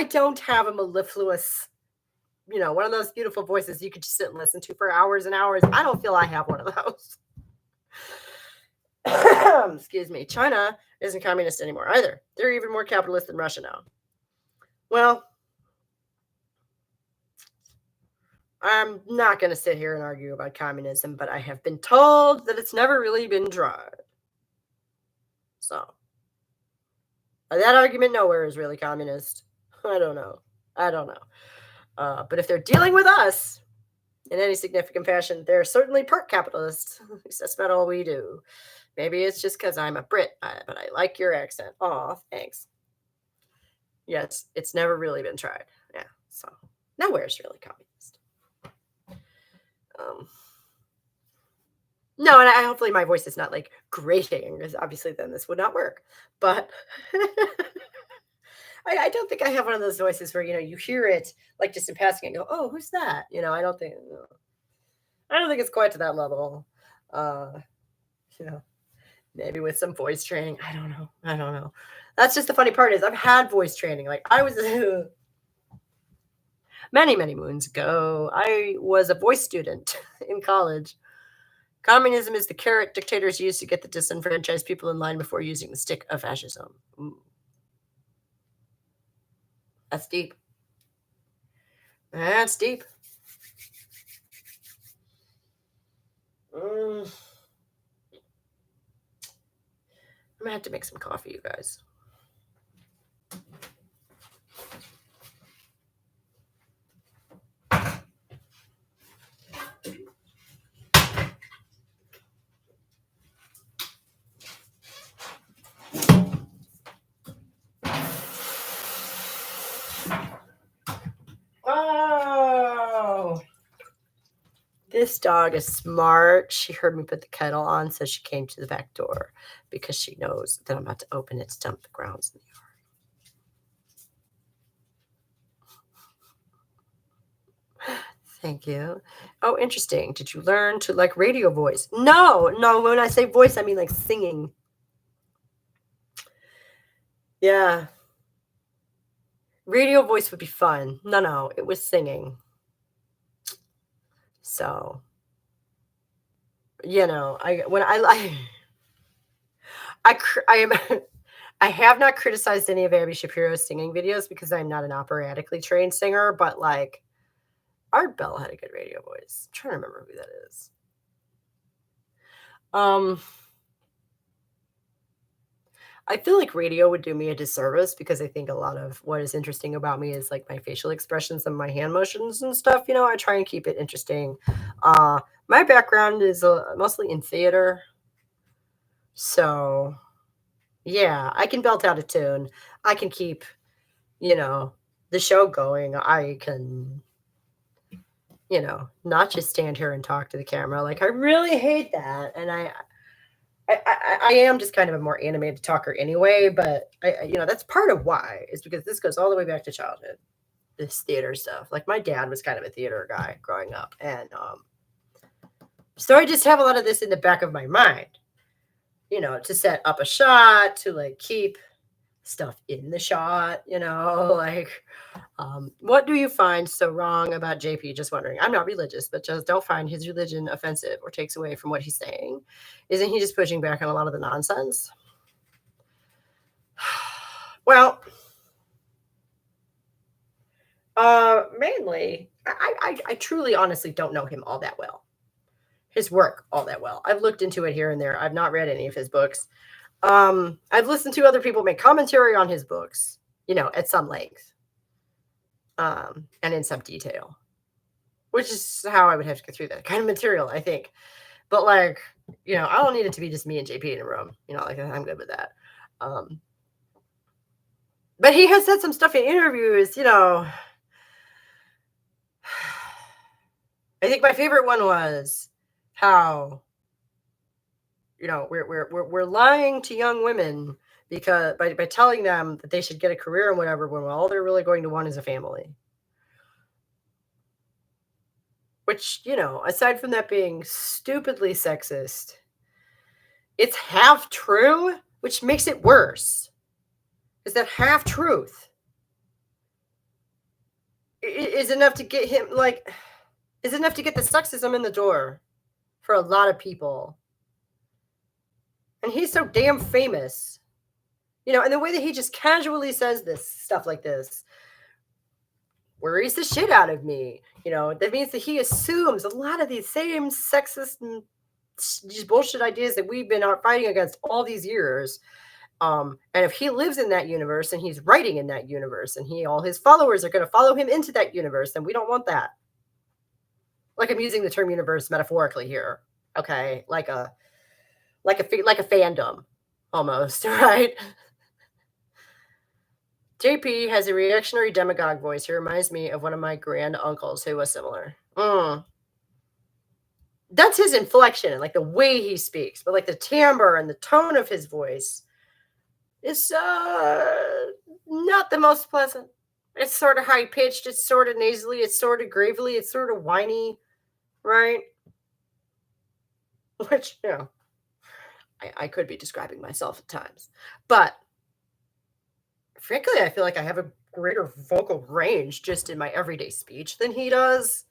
don't have a mellifluous, one of those beautiful voices you could just sit and listen to for hours and hours. I don't feel I have one of those. Excuse me. China isn't communist anymore either. They're even more capitalist than Russia now. Well, I'm not going to sit here and argue about communism, but I have been told that it's never really been tried. So, that argument nowhere is really communist. I don't know. But if they're dealing with us in any significant fashion, they're certainly part capitalist. At least that's not all we do. Maybe it's just because I'm a Brit, but I like your accent. Oh, thanks. Yes, it's never really been tried. Yeah, so nowhere is really communist. No, and hopefully my voice is not like grating, because obviously then this would not work. But I don't think I have one of those voices where you hear it like just in passing and go, "Oh, who's that?" I don't think it's quite to that level. Uh, you know, maybe with some voice training. I don't know. That's just the funny part is I've had voice training. Like I was many, many moons ago, I was a voice student in college. Communism is the carrot dictators use to get the disenfranchised people in line before using the stick of fascism. Ooh, that's deep. That's deep. I'm gonna have to make some coffee, you guys. Oh, this dog is smart. She heard me put the kettle on, so she came to the back door because she knows that I'm about to open it to dump the grounds in the yard. Thank you. Oh, interesting. Did you learn to like radio voice? No. When I say voice, I mean like singing. Yeah. Radio voice would be fun. No, it was singing. So, I am I have not criticized any of Abby Shapiro's singing videos because I'm not an operatically trained singer, but like Art Bell had a good radio voice. I'm trying to remember who that is. I feel like radio would do me a disservice because I think a lot of what is interesting about me is like my facial expressions and my hand motions and stuff. I try and keep it interesting. My background is mostly in theater. So, yeah, I can belt out a tune. I can keep, the show going. I can, not just stand here and talk to the camera. Like I really hate that. And I am just kind of a more animated talker anyway, but that's part of why is because this goes all the way back to childhood, this theater stuff. Like my dad was kind of a theater guy growing up. And so I just have a lot of this in the back of my mind, to set up a shot, to like keep stuff in the shot, like what do you find so wrong about JP? Just wondering. I'm not religious, but just don't find his religion offensive or takes away from what he's saying. Isn't he just pushing back on a lot of the nonsense? Well, mainly, I truly honestly don't know him all that well. His work all that well. I've looked into it here and there. I've not read any of his books. I've listened to other people make commentary on his books, at some length. And in some detail, which is how I would have to go through that kind of material, I think. But like, I don't need it to be just me and JP in a room, like I'm good with that. But he has said some stuff in interviews, I think my favorite one was how, we're lying to young women because by telling them that they should get a career and whatever, when all they're really going to want is a family. Which, aside from that being stupidly sexist, it's half true, which makes it worse. Is that half truth is enough to get him, is enough to get the sexism in the door for a lot of people. And he's so damn famous, and the way that he just casually says this stuff like this, worries the shit out of me. That means that he assumes a lot of these same sexist and these bullshit ideas that we've been fighting against all these years. And if he lives in that universe and he's writing in that universe and all his followers are going to follow him into that universe, then we don't want that. Like, I'm using the term universe metaphorically here. Okay. Like a fandom almost, right? JP has a reactionary demagogue voice. He reminds me of one of my grand uncles who was similar. That's his inflection and like the way he speaks, but like the timbre and the tone of his voice is not the most pleasant. It's sort of high pitched. It's sort of nasally. It's sort of gravely. It's sort of whiny, right? Which, I could be describing myself at times, but frankly, I feel like I have a greater vocal range just in my everyday speech than he does.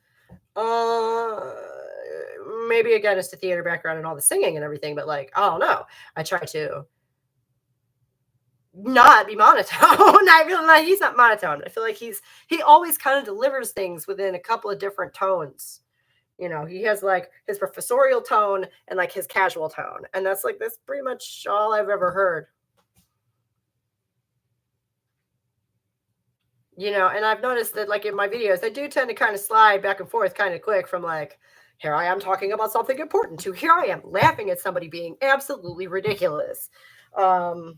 Maybe again, it's the theater background and all the singing and everything, but like, I don't know. I try to not be monotone. I feel like he's not monotone. I feel like he always kind of delivers things within a couple of different tones. He has like his professorial tone and like his casual tone. And that's pretty much all I've ever heard. And I've noticed that like in my videos, I do tend to kind of slide back and forth kind of quick from like, here I am talking about something important to here I am laughing at somebody being absolutely ridiculous. Because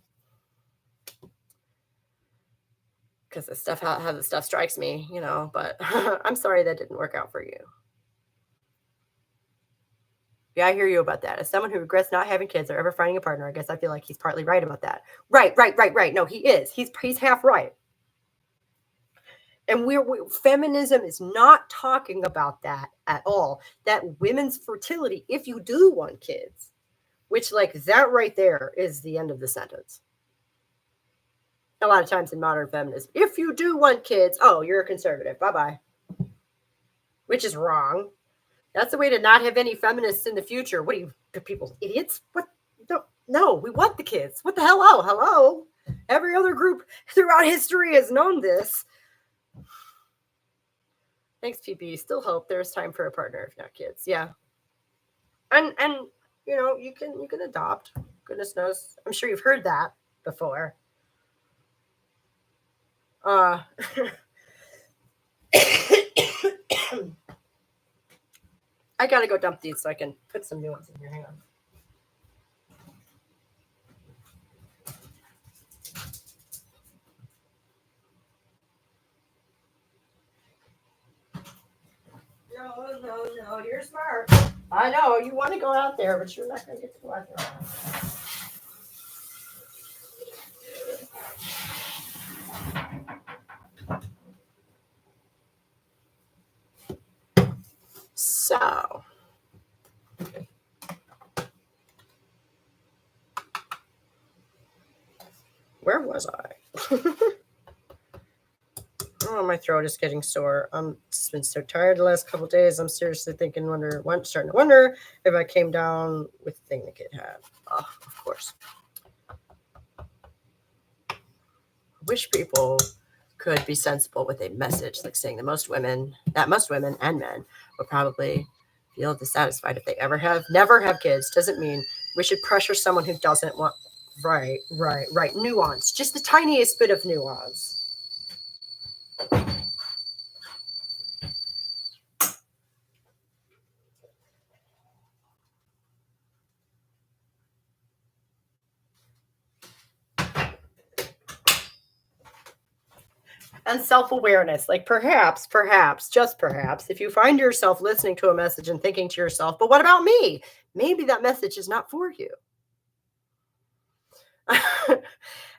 the stuff, how the stuff strikes me, but I'm sorry that didn't work out for you. Yeah, I hear you about that. As someone who regrets not having kids or ever finding a partner, I guess I feel like he's partly right about that. Right. No, he is. He's half right. And feminism is not talking about that at all. That women's fertility, if you do want kids, which like that right there is the end of the sentence. A lot of times in modern feminism, if you do want kids, oh, you're a conservative. Bye-bye. Which is wrong. That's the way to not have any feminists in the future. What are you people, idiots? What? No, we want the kids. What the hell? Oh, hello. Every other group throughout history has known this. Thanks, PB. Still hope there's time for a partner, if not kids. Yeah. And you can adopt. Goodness knows. I'm sure you've heard that before. I gotta go dump these so I can put some new ones in here. Hang on. No, you're smart. I know, you want to go out there, but you're not going to get to go out there. So, where was I? Oh, my throat is getting sore. I'm just been so tired the last couple of days. I'm seriously starting to wonder if I came down with the thing the kid had. Oh, of course. I wish people could be sensible with a message, like saying that most women and men would probably feel dissatisfied if they never have kids. Doesn't mean we should pressure someone who doesn't want. Right. Nuance, just the tiniest bit of nuance. And self-awareness, like perhaps, just perhaps, if you find yourself listening to a message and thinking to yourself, but what about me? Maybe that message is not for you.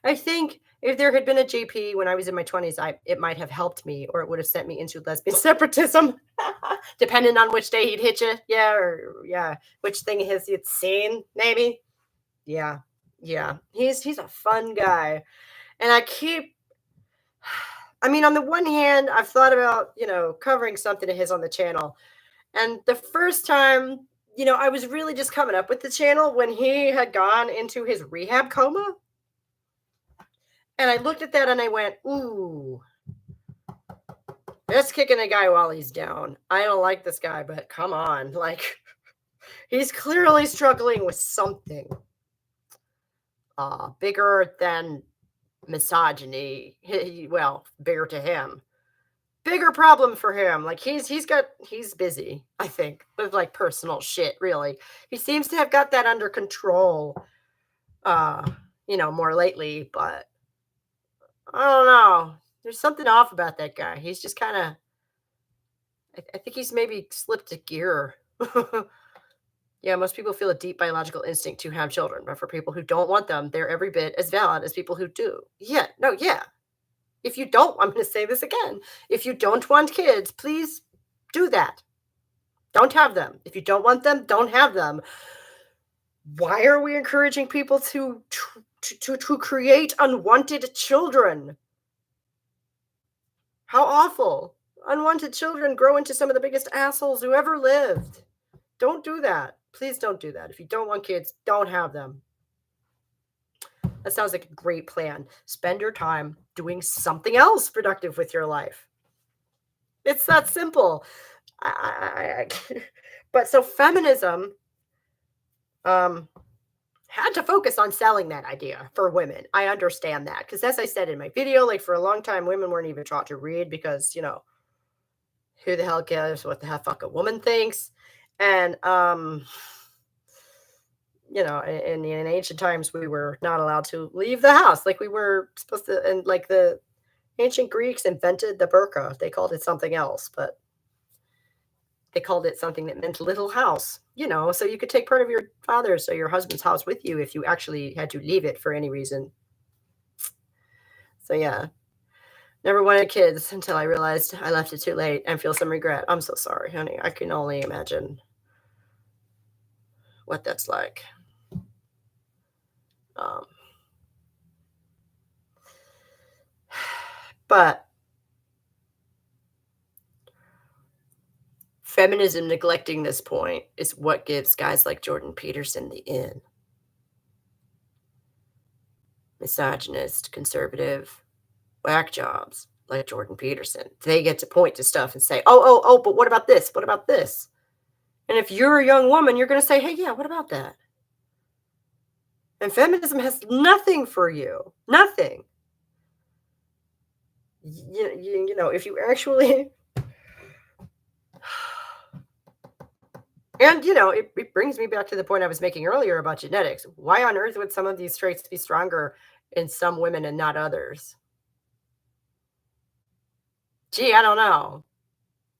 I think if there had been a JP when I was in my 20s, it might have helped me, or it would have sent me into lesbian separatism, depending on which day he'd hit you. Yeah, which thing he's seen, maybe. Yeah. He's a fun guy. And on the one hand, I've thought about, covering something of his on the channel. And the first time, I was really just coming up with the channel when he had gone into his rehab coma. And I looked at that and I went, ooh, Just kicking a guy while he's down. I don't like this guy, but come on. Like, he's clearly struggling with something bigger than misogyny. Well, bigger to him. Bigger problem for him. Like, he's busy, I think, with like personal shit, really. He seems to have got that under control, more lately, but I don't know. There's something off about that guy. He's just kind of, I think he's maybe slipped a gear. Yeah, most people feel a deep biological instinct to have children, but for people who don't want them, they're every bit as valid as people who do. Yeah, no, yeah. If you don't, I'm going to say this again. If you don't want kids, please do that. Don't have them. If you don't want them, don't have them. Why are we encouraging people to create unwanted children? How awful. Unwanted children grow into some of the biggest assholes who ever lived. Don't do that. Please don't do that. If you don't want kids, don't have them. That sounds like a great plan. Spend your time doing something else productive with your life. It's that simple. But so feminism had to focus on selling that idea for women. I understand that. Because as I said in my video, like for a long time, women weren't even taught to read because, who the hell cares what the fuck a woman thinks? And, in ancient times, we were not allowed to leave the house. Like we were supposed to, and like the ancient Greeks invented the burqa. They called it something else, but they called it something that meant little house, so you could take part of your father's or your husband's house with you if you actually had to leave it for any reason. So yeah, never wanted kids until I realized I left it too late and feel some regret. I'm so sorry, honey. I can only imagine what that's like. But feminism neglecting this point is what gives guys like Jordan Peterson the in. Misogynist, conservative, whack jobs like Jordan Peterson. They get to point to stuff and say, oh, but what about this? What about this? And if you're a young woman, you're going to say, hey, yeah, what about that? And feminism has nothing for you. Nothing. If you actually... And, it brings me back to the point I was making earlier about genetics. Why on earth would some of these traits be stronger in some women and not others? Gee, I don't know.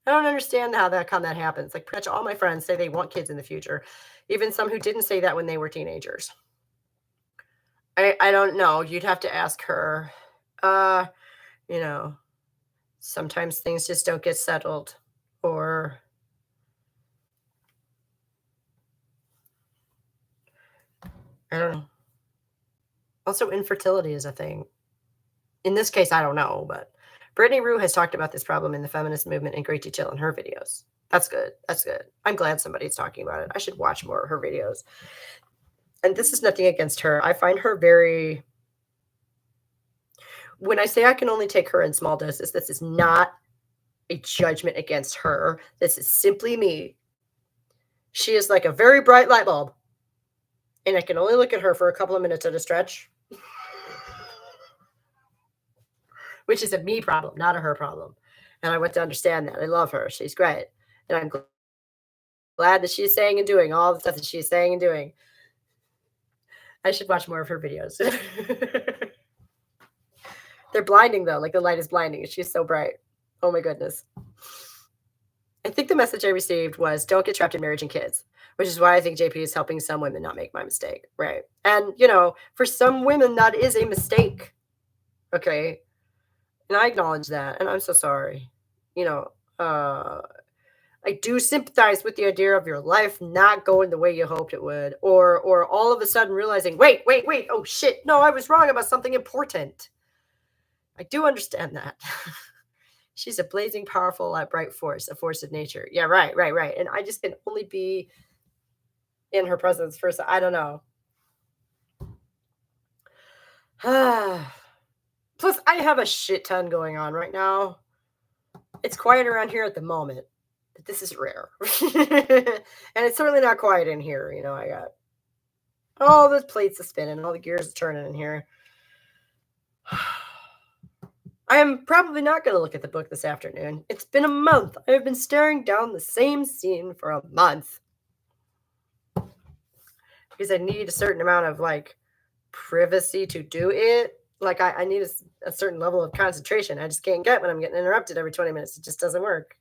I don't understand how that happens. Like, pretty much all my friends say they want kids in the future. Even some who didn't say that when they were teenagers. I don't know. You'd have to ask her. Sometimes things just don't get settled. Or... I don't know. Also, infertility is a thing. In this case, I don't know, but Brittany Rue has talked about this problem in the feminist movement in great detail in her videos. That's good. That's good. I'm glad somebody's talking about it. I should watch more of her videos. And this is nothing against her. I find her very... When I say I can only take her in small doses, this is not a judgment against her. This is simply me. She is like a very bright light bulb. And I can only look at her for a couple of minutes at a stretch. Which is a me problem, not a her problem. And I want to understand that. I love her. She's great. And I'm glad that she's saying and doing all the stuff that she's saying and doing. I should watch more of her videos. They're blinding, though. Like, the light is blinding. She's so bright. Oh, my goodness. I think the message I received was, don't get trapped in marriage and kids, which is why I think JP is helping some women not make my mistake. Right. And, for some women, that is a mistake. Okay. And I acknowledge that. And I'm so sorry. I do sympathize with the idea of your life not going the way you hoped it would. Or all of a sudden realizing, wait. Oh, shit. No, I was wrong about something important. I do understand that. She's a blazing, powerful, bright force, a force of nature. Yeah, right. And I just can only be in her presence for, I don't know. Plus, I have a shit ton going on right now. It's quiet around here at the moment, but this is rare. And it's certainly not quiet in here. I got all the plates are spinning, all the gears are turning in here. I am probably not going to look at the book this afternoon. It's been a month. I have been staring down the same scene for a month. Because I need a certain amount of privacy to do it. I need a certain level of concentration. I just can't get when I'm getting interrupted every 20 minutes. It just doesn't work.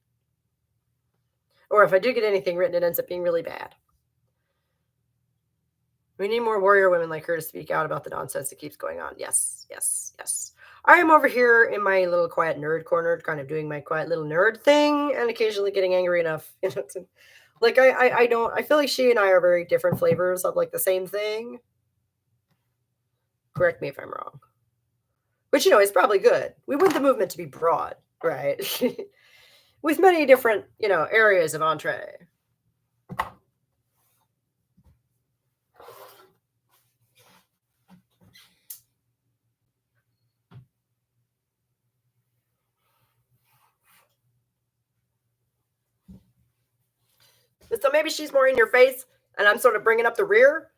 Or if I do get anything written, it ends up being really bad. We need more warrior women like her to speak out about the nonsense that keeps going on. Yes, yes, yes. I am over here in my little quiet nerd corner, kind of doing my quiet little nerd thing and occasionally getting angry enough, I feel like she and I are very different flavors of the same thing. Correct me if I'm wrong. Which, is probably good. We want the movement to be broad, right? With many different, areas of entree. So maybe she's more in your face and I'm sort of bringing up the rear.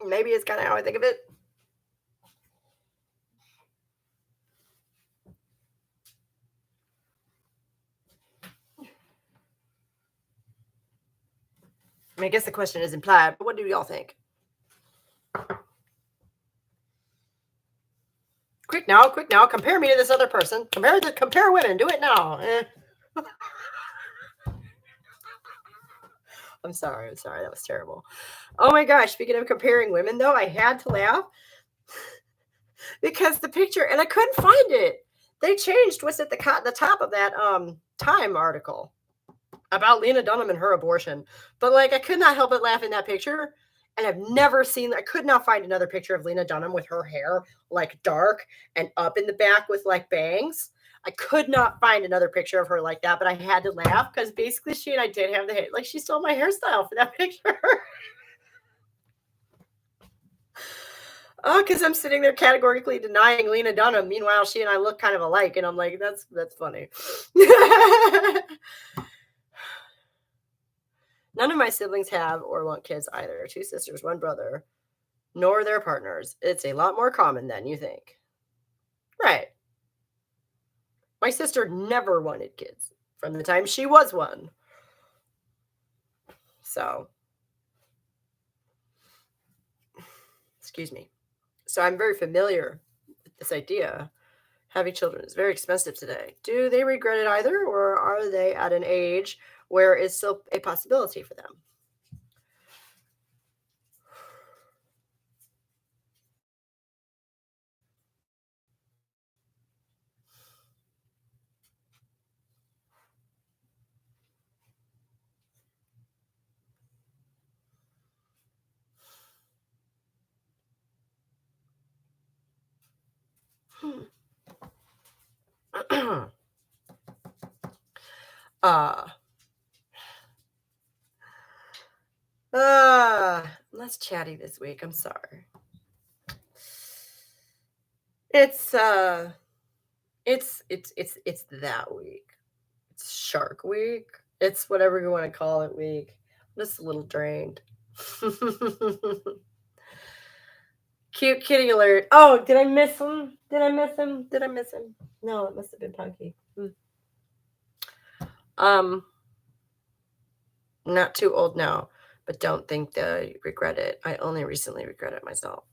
Maybe it's kind of how I think of it. I guess the question is implied, but what do y'all think? Quick now, compare me to this other person. Compare women. Do it now. I'm sorry. That was terrible. Oh my gosh. Speaking of comparing women, though, I had to laugh because the picture, and I couldn't find it. They changed what's at the top of that Time article about Lena Dunham and her abortion. But I could not help but laugh in that picture. And I could not find another picture of Lena Dunham with her hair dark and up in the back with bangs. I could not find another picture of her like that, but I had to laugh because basically she and I did have the hair. She stole my hairstyle for that picture. Oh, because I'm sitting there categorically denying Lena Dunham. Meanwhile, she and I look kind of alike, and I'm like, that's funny. None of my siblings have or want kids either. 2 sisters, 1 brother, nor their partners. It's a lot more common than you think. Right. My sister never wanted kids from the time she was one. So, excuse me. So I'm very familiar with this idea. Having children is very expensive today. Do they regret it either, or are they at an age where it's still a possibility for them? Less chatty this week. I'm sorry. It's that week. It's Shark Week. It's whatever you want to call it week. I'm just a little drained. Cute kitty alert. Oh, did I miss him? No, it must have been Punky. Not too old now, but don't think they regret it. I only recently regret it myself.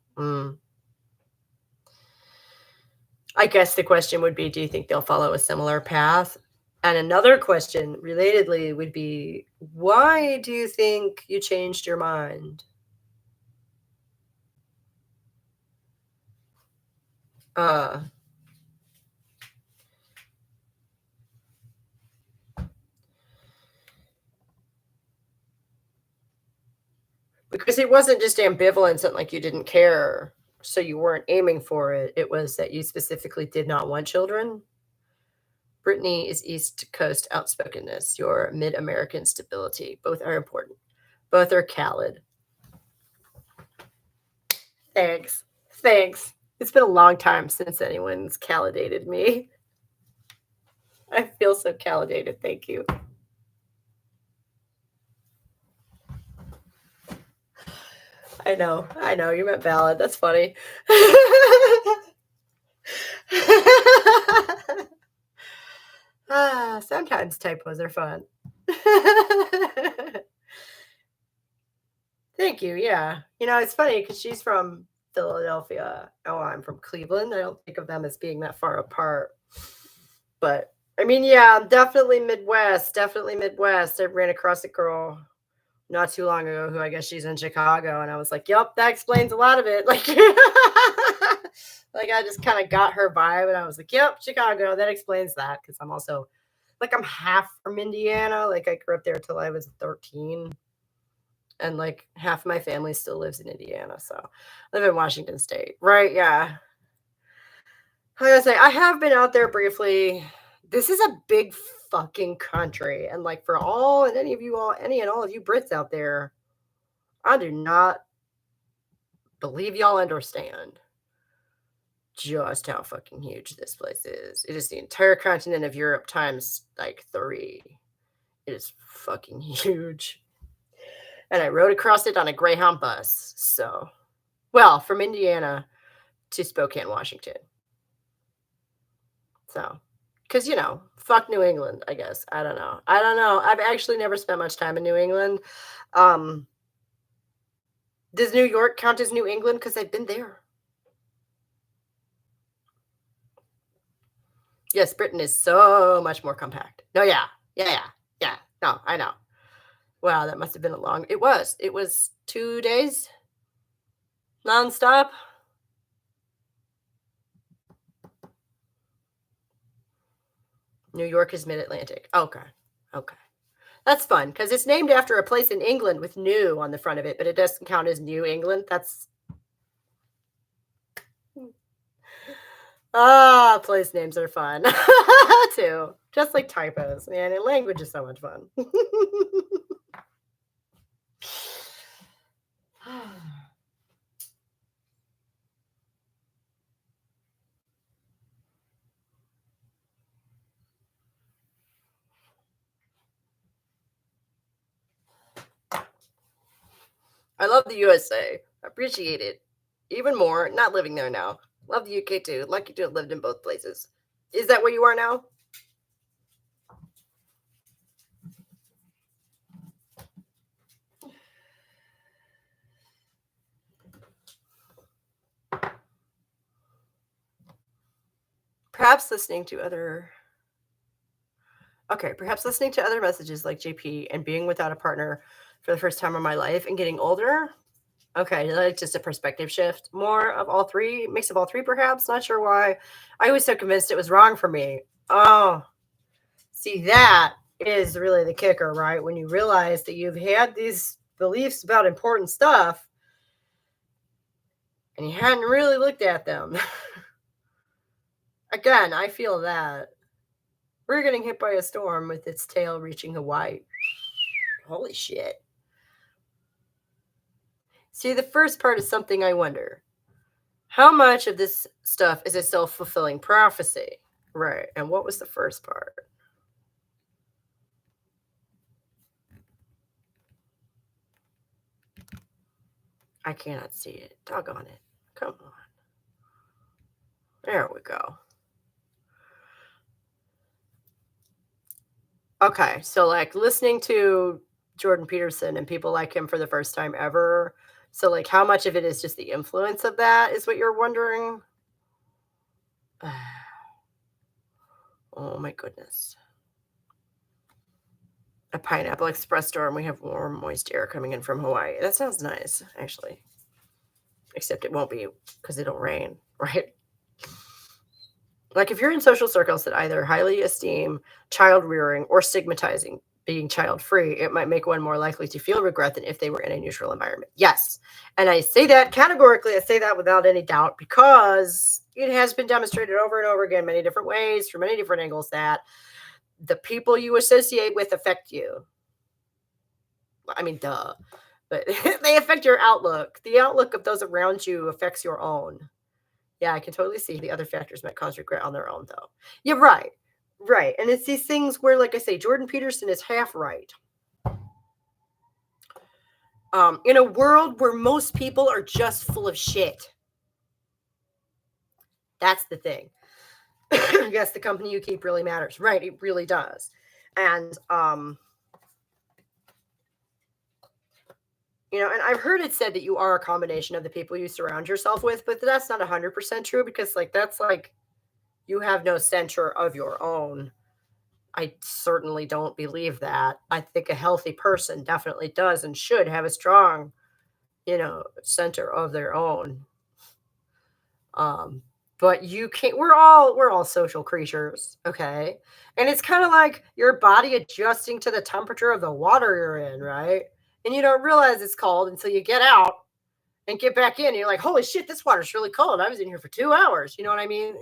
I guess the question would be, do you think they'll follow a similar path? And another question, relatedly, would be, why do you think you changed your mind? Because it wasn't just ambivalence and you didn't care, so you weren't aiming for it. It was that you specifically did not want children. Brittany is East Coast outspokenness, your mid-American stability. Both are important. Both are callid. Thanks. It's been a long time since anyone's calidated me. I feel so calidated. Thank you. I know. You meant valid. That's funny. Sometimes typos are fun. Thank you. Yeah. It's funny because she's from Philadelphia. Oh, I'm from Cleveland. I don't think of them as being that far apart. But I mean, yeah, definitely Midwest. Definitely Midwest. I ran across a girl not too long ago who I guess she's in Chicago. And I was like, yep, that explains a lot of it. Like, like I just kind of got her vibe and I was like, yep, Chicago. That explains that. Because I'm also like, I'm half from Indiana. Like I grew up there till I was 13. And like half my family still lives in Indiana. So I live in Washington State. Right. Yeah. I gotta say, I have been out there briefly. This is a big fucking country. And like for all and any and all of you Brits out there, I do not believe y'all understand just how fucking huge this place is. It is the entire continent of Europe times like 3. It is fucking huge. And I rode across it on a Greyhound bus. So, well, from Indiana to Spokane, Washington. So, because, fuck New England, I guess. I don't know. I've actually never spent much time in New England. Does New York count as New England? Because I've been there. Yes, Britain is so much more compact. No, yeah. No, I know. Wow, that must have been it was 2 days nonstop. New York is mid-Atlantic. Okay. That's fun because it's named after a place in England with new on the front of it, but it doesn't count as New England. That's place names are fun too. Just like typos, man. And language is so much fun. I love the USA. Appreciate it. Even more. Not living there now. Love the UK too. Lucky to have lived in both places. Is that where you are now? Perhaps listening to other messages like JP and being without a partner for the first time in my life and getting older. Okay, like just a perspective shift. More of all three, mix of all three, perhaps. Not sure why. I was so convinced it was wrong for me. Oh, see, that is really the kicker, right? When you realize that you've had these beliefs about important stuff and you hadn't really looked at them. Again, I feel that. We're getting hit by a storm with its tail reaching Hawaii. Holy shit. See, the first part is something I wonder. How much of this stuff is a self-fulfilling prophecy? Right. And what was the first part? I cannot see it. Doggone it. Come on. There we go. Okay. So, like, listening to Jordan Peterson and people like him for the first time ever. So, like, how much of it is just the influence of that is what you're wondering? Oh, my goodness. A pineapple express storm. We have warm, moist air coming in from Hawaii. That sounds nice, actually. Except it won't be because it'll rain, right? Like if you're in social circles that either highly esteem child rearing or stigmatizing being child free, it might make one more likely to feel regret than if they were in a neutral environment. Yes. And I say that categorically. I say that without any doubt because it has been demonstrated over and over again, many different ways, from many different angles, that the people you associate with affect you. I mean, duh. But they affect your outlook. The outlook of those around you affects your own. Yeah, I can totally see the other factors might cause regret on their own, though. Yeah, right. Right. And it's these things where, like I say, Jordan Peterson is half right. In a world where most people are just full of shit. That's the thing. Yes, the company you keep really matters. Right, it really does. And and I've heard it said that you are a combination of the people you surround yourself with, but that's not 100% true because that's like you have no center of your own. I certainly don't believe that. I think a healthy person definitely does and should have a strong, center of their own. Um, but you can't we're all social creatures, okay? And it's kind of like your body adjusting to the temperature of the water you're in, right? And you don't realize it's cold until you get out and get back in. And you're like, holy shit, this water's really cold. I was in here for 2 hours. You know what I mean?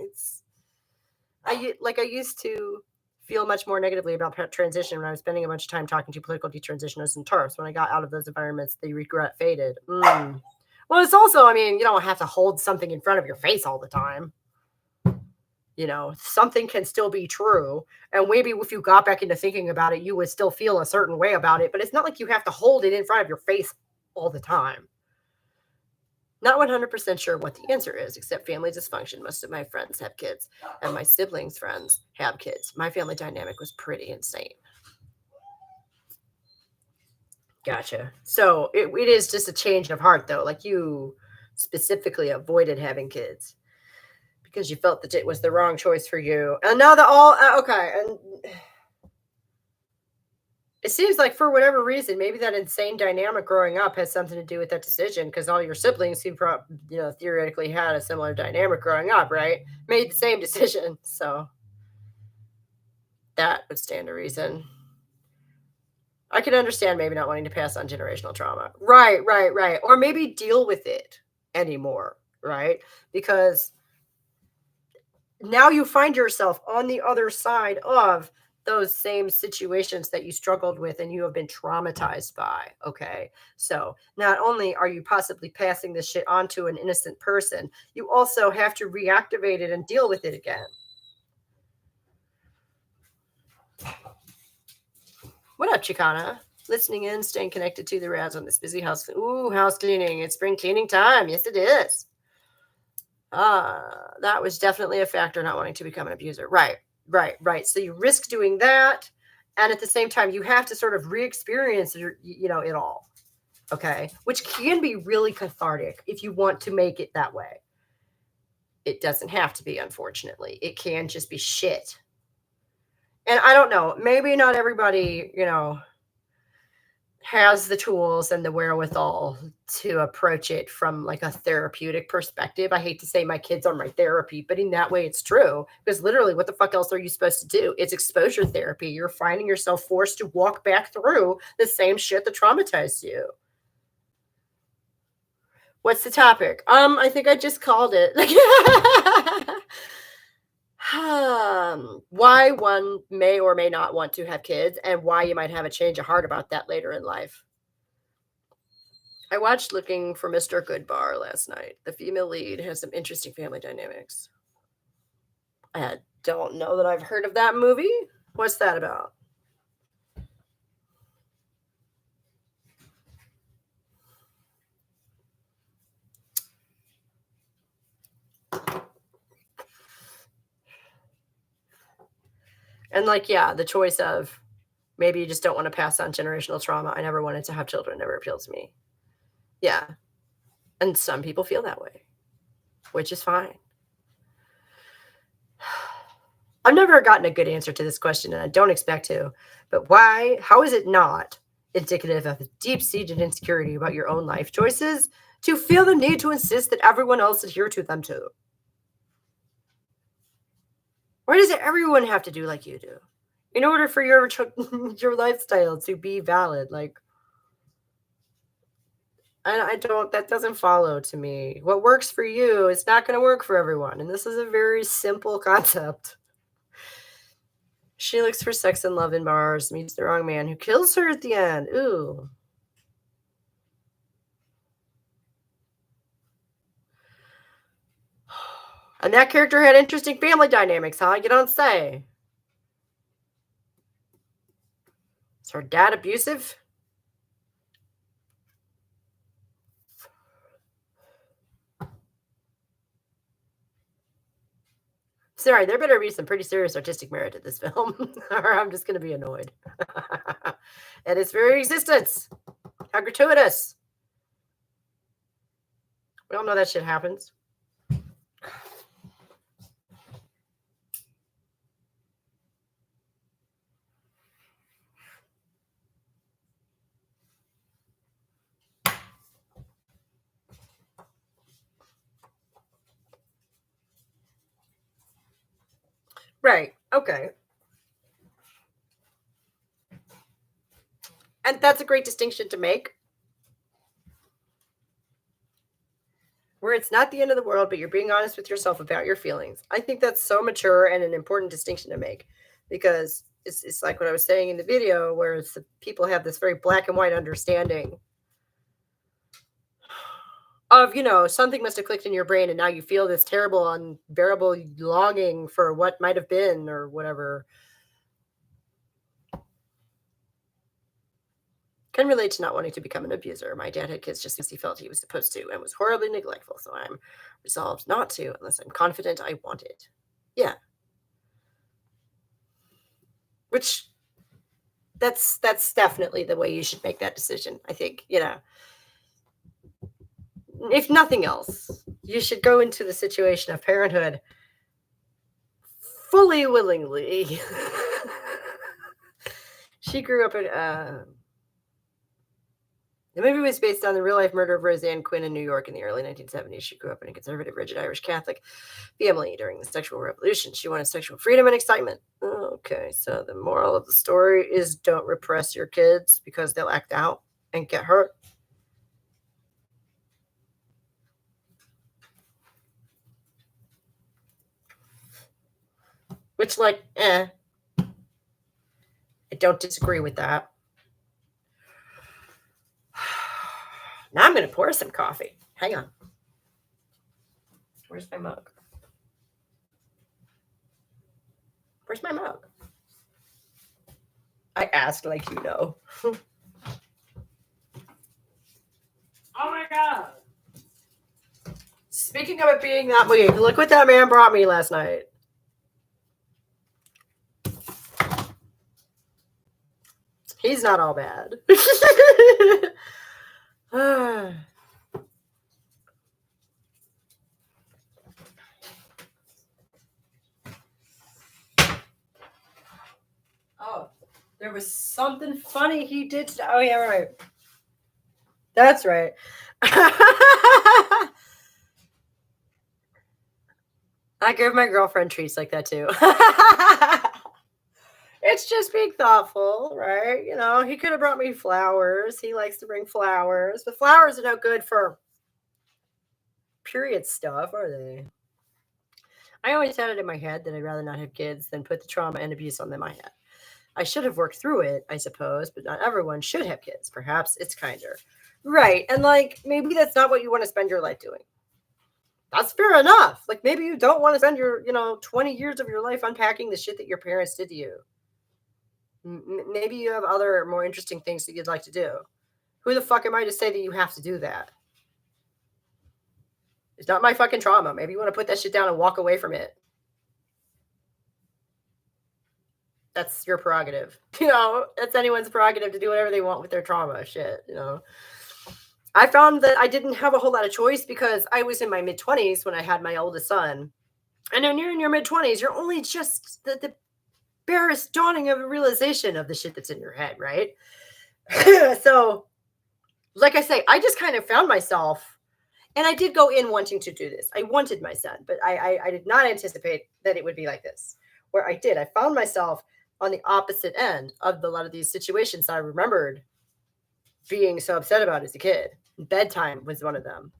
I used to feel much more negatively about transition when I was spending a bunch of time talking to political detransitioners and TERFs. When I got out of those environments, the regret faded. Well, it's also, you don't have to hold something in front of your face all the time. Something can still be true. And maybe if you got back into thinking about it, you would still feel a certain way about it. But it's not like you have to hold it in front of your face all the time. Not 100% sure what the answer is, except family dysfunction. Most of my friends have kids, and my siblings' friends have kids. My family dynamic was pretty insane. Gotcha. So it is just a change of heart, though. Like you specifically avoided having kids because you felt that it was the wrong choice for you. And now okay. And it seems like for whatever reason, maybe that insane dynamic growing up has something to do with that decision because all your siblings who theoretically had a similar dynamic growing up, right, made the same decision. So that would stand to reason. I could understand maybe not wanting to pass on generational trauma. Right. Or maybe deal with it anymore, right? Because now you find yourself on the other side of those same situations that you struggled with and you have been traumatized by. Okay. So not only are you possibly passing this shit on to an innocent person, you also have to reactivate it and deal with it again. What up, Chicana? Listening in, staying connected to the Raz on this busy house. Ooh, house cleaning. It's spring cleaning time. Yes, it is. That was definitely a factor, not wanting to become an abuser. Right. So you risk doing that. And at the same time, you have to sort of re-experience it all. Okay. Which can be really cathartic if you want to make it that way. It doesn't have to be, unfortunately. It can just be shit. And I don't know, maybe not everybody, has the tools and the wherewithal to approach it from like a therapeutic perspective. I hate to say my kids are my therapy, but in that way it's true because literally what the fuck else are you supposed to do? It's exposure therapy. You're finding yourself forced to walk back through the same shit that traumatized you. What's the topic? I think I just called it. Why one may or may not want to have kids and why you might have a change of heart about that later in life. I watched Looking for Mr. Goodbar last night. The female lead has some interesting family dynamics. I don't know that I've heard of that movie. What's that about? And the choice of maybe you just don't want to pass on generational trauma. I never wanted to have children, never appealed to me. Yeah. And some people feel that way, which is fine. I've never gotten a good answer to this question, and I don't expect to. But how is it not indicative of a deep-seated insecurity about your own life choices to feel the need to insist that everyone else adhere to them too? Why does everyone have to do like you do in order for your lifestyle to be valid? That doesn't follow to me. What works for you is not going to work for everyone. And this is a very simple concept. She looks for sex and love in bars, meets the wrong man who kills her at the end. Ooh. And that character had interesting family dynamics, huh? You don't say. Is her dad abusive? Sorry, there better be some pretty serious artistic merit to this film, or I'm just going to be annoyed. And its very existence. How gratuitous. We all know that shit happens. Right. Okay. And that's a great distinction to make. Where it's not the end of the world, but you're being honest with yourself about your feelings. I think that's so mature and an important distinction to make, because it's like what I was saying in the video, where it's the people have this very black and white understanding of, something must have clicked in your brain and now you feel this terrible, unbearable longing for what might have been or whatever. Can relate to not wanting to become an abuser. My dad had kids just because he felt he was supposed to and was horribly neglectful, so I'm resolved not to unless I'm confident I want it. Yeah. Which that's definitely the way you should make that decision, I think. If nothing else, you should go into the situation of parenthood fully willingly. She grew up in the movie was based on the real-life murder of Roseanne Quinn in New York in the early 1970s. She grew up in a conservative, rigid Irish Catholic family during the sexual revolution. She wanted sexual freedom and excitement. Okay, so the moral of the story is don't repress your kids because they'll act out and get hurt. Which, I don't disagree with that. Now I'm going to pour some coffee. Hang on. Where's my mug? Where's my mug? I asked like you know. Oh my God. Speaking of it being that week, look what that man brought me last night. He's not all bad. Oh, there was something funny he did. Oh, yeah, right. That's right. I give my girlfriend treats like that too. It's just being thoughtful, right? He could have brought me flowers. He likes to bring flowers, but flowers are no good for period stuff, are they? I always had it in my head that I'd rather not have kids than put the trauma and abuse on them I had. I should have worked through it, I suppose, but not everyone should have kids. Perhaps it's kinder. Right. And maybe that's not what you want to spend your life doing. That's fair enough. Maybe you don't want to spend your, 20 years of your life unpacking the shit that your parents did to you. Maybe you have other more interesting things that you'd like to do. Who the fuck am I to say that you have to do that? It's not my fucking trauma. Maybe you want to put that shit down and walk away from it. That's your prerogative. That's anyone's prerogative to do whatever they want with their trauma shit, I found that I didn't have a whole lot of choice because I was in my mid-20s when I had my oldest son. And when you're in your mid-20s, you're only just the barest dawning of a realization of the shit that's in your head, right? So, like I say, I just kind of found myself, and I did go in wanting to do this. I wanted my son, but I did not anticipate that it would be like this, where I found myself on the opposite end of a lot of these situations that I remembered being so upset about as a kid. Bedtime was one of them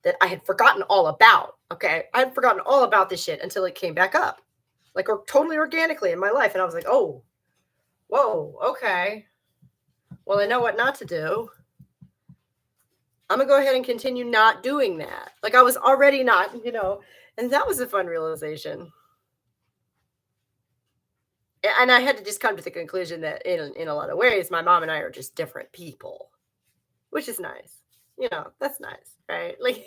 that I had forgotten all about. Okay. I had forgotten all about this shit until it came back up, or totally organically in my life. And I was like, oh, whoa, okay. Well, I know what not to do. I'm going to go ahead and continue not doing that. I was already not, And that was a fun realization. And I had to just come to the conclusion that in a lot of ways, my mom and I are just different people, which is nice. That's nice, right? Like,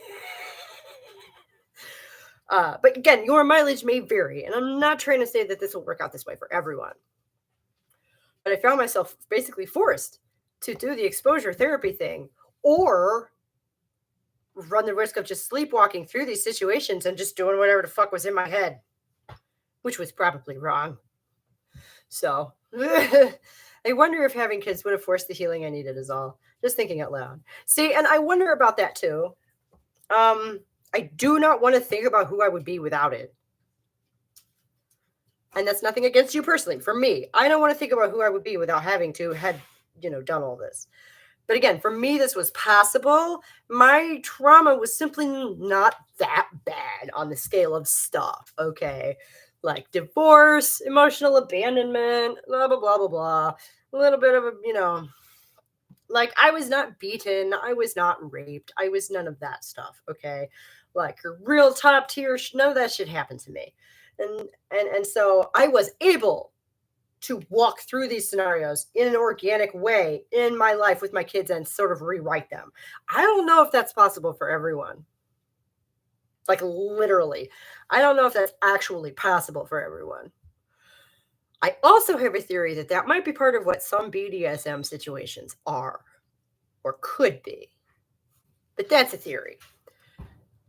but again, your mileage may vary, and I'm not trying to say that this will work out this way for everyone. But I found myself basically forced to do the exposure therapy thing, or run the risk of just sleepwalking through these situations and just doing whatever the fuck was in my head, which was probably wrong. So I wonder if having kids would have forced the healing I needed, is all. Just thinking out loud. See, and I wonder about that too. I do not want to think about who I would be without it. And that's nothing against you personally. For me, I don't want to think about who I would be without having to had, done all this. But again, for me, this was possible. My trauma was simply not that bad on the scale of stuff. Okay. Like divorce, emotional abandonment, blah, blah, blah, blah, blah. A little bit of like I was not beaten. I was not raped. I was none of that stuff. Okay. Like real top tier, none of that shit happened to me. And so I was able to walk through these scenarios in an organic way in my life with my kids and sort of rewrite them. I don't know if that's possible for everyone. Like literally, I don't know if that's actually possible for everyone. I also have a theory that might be part of what some BDSM situations are or could be. But that's a theory.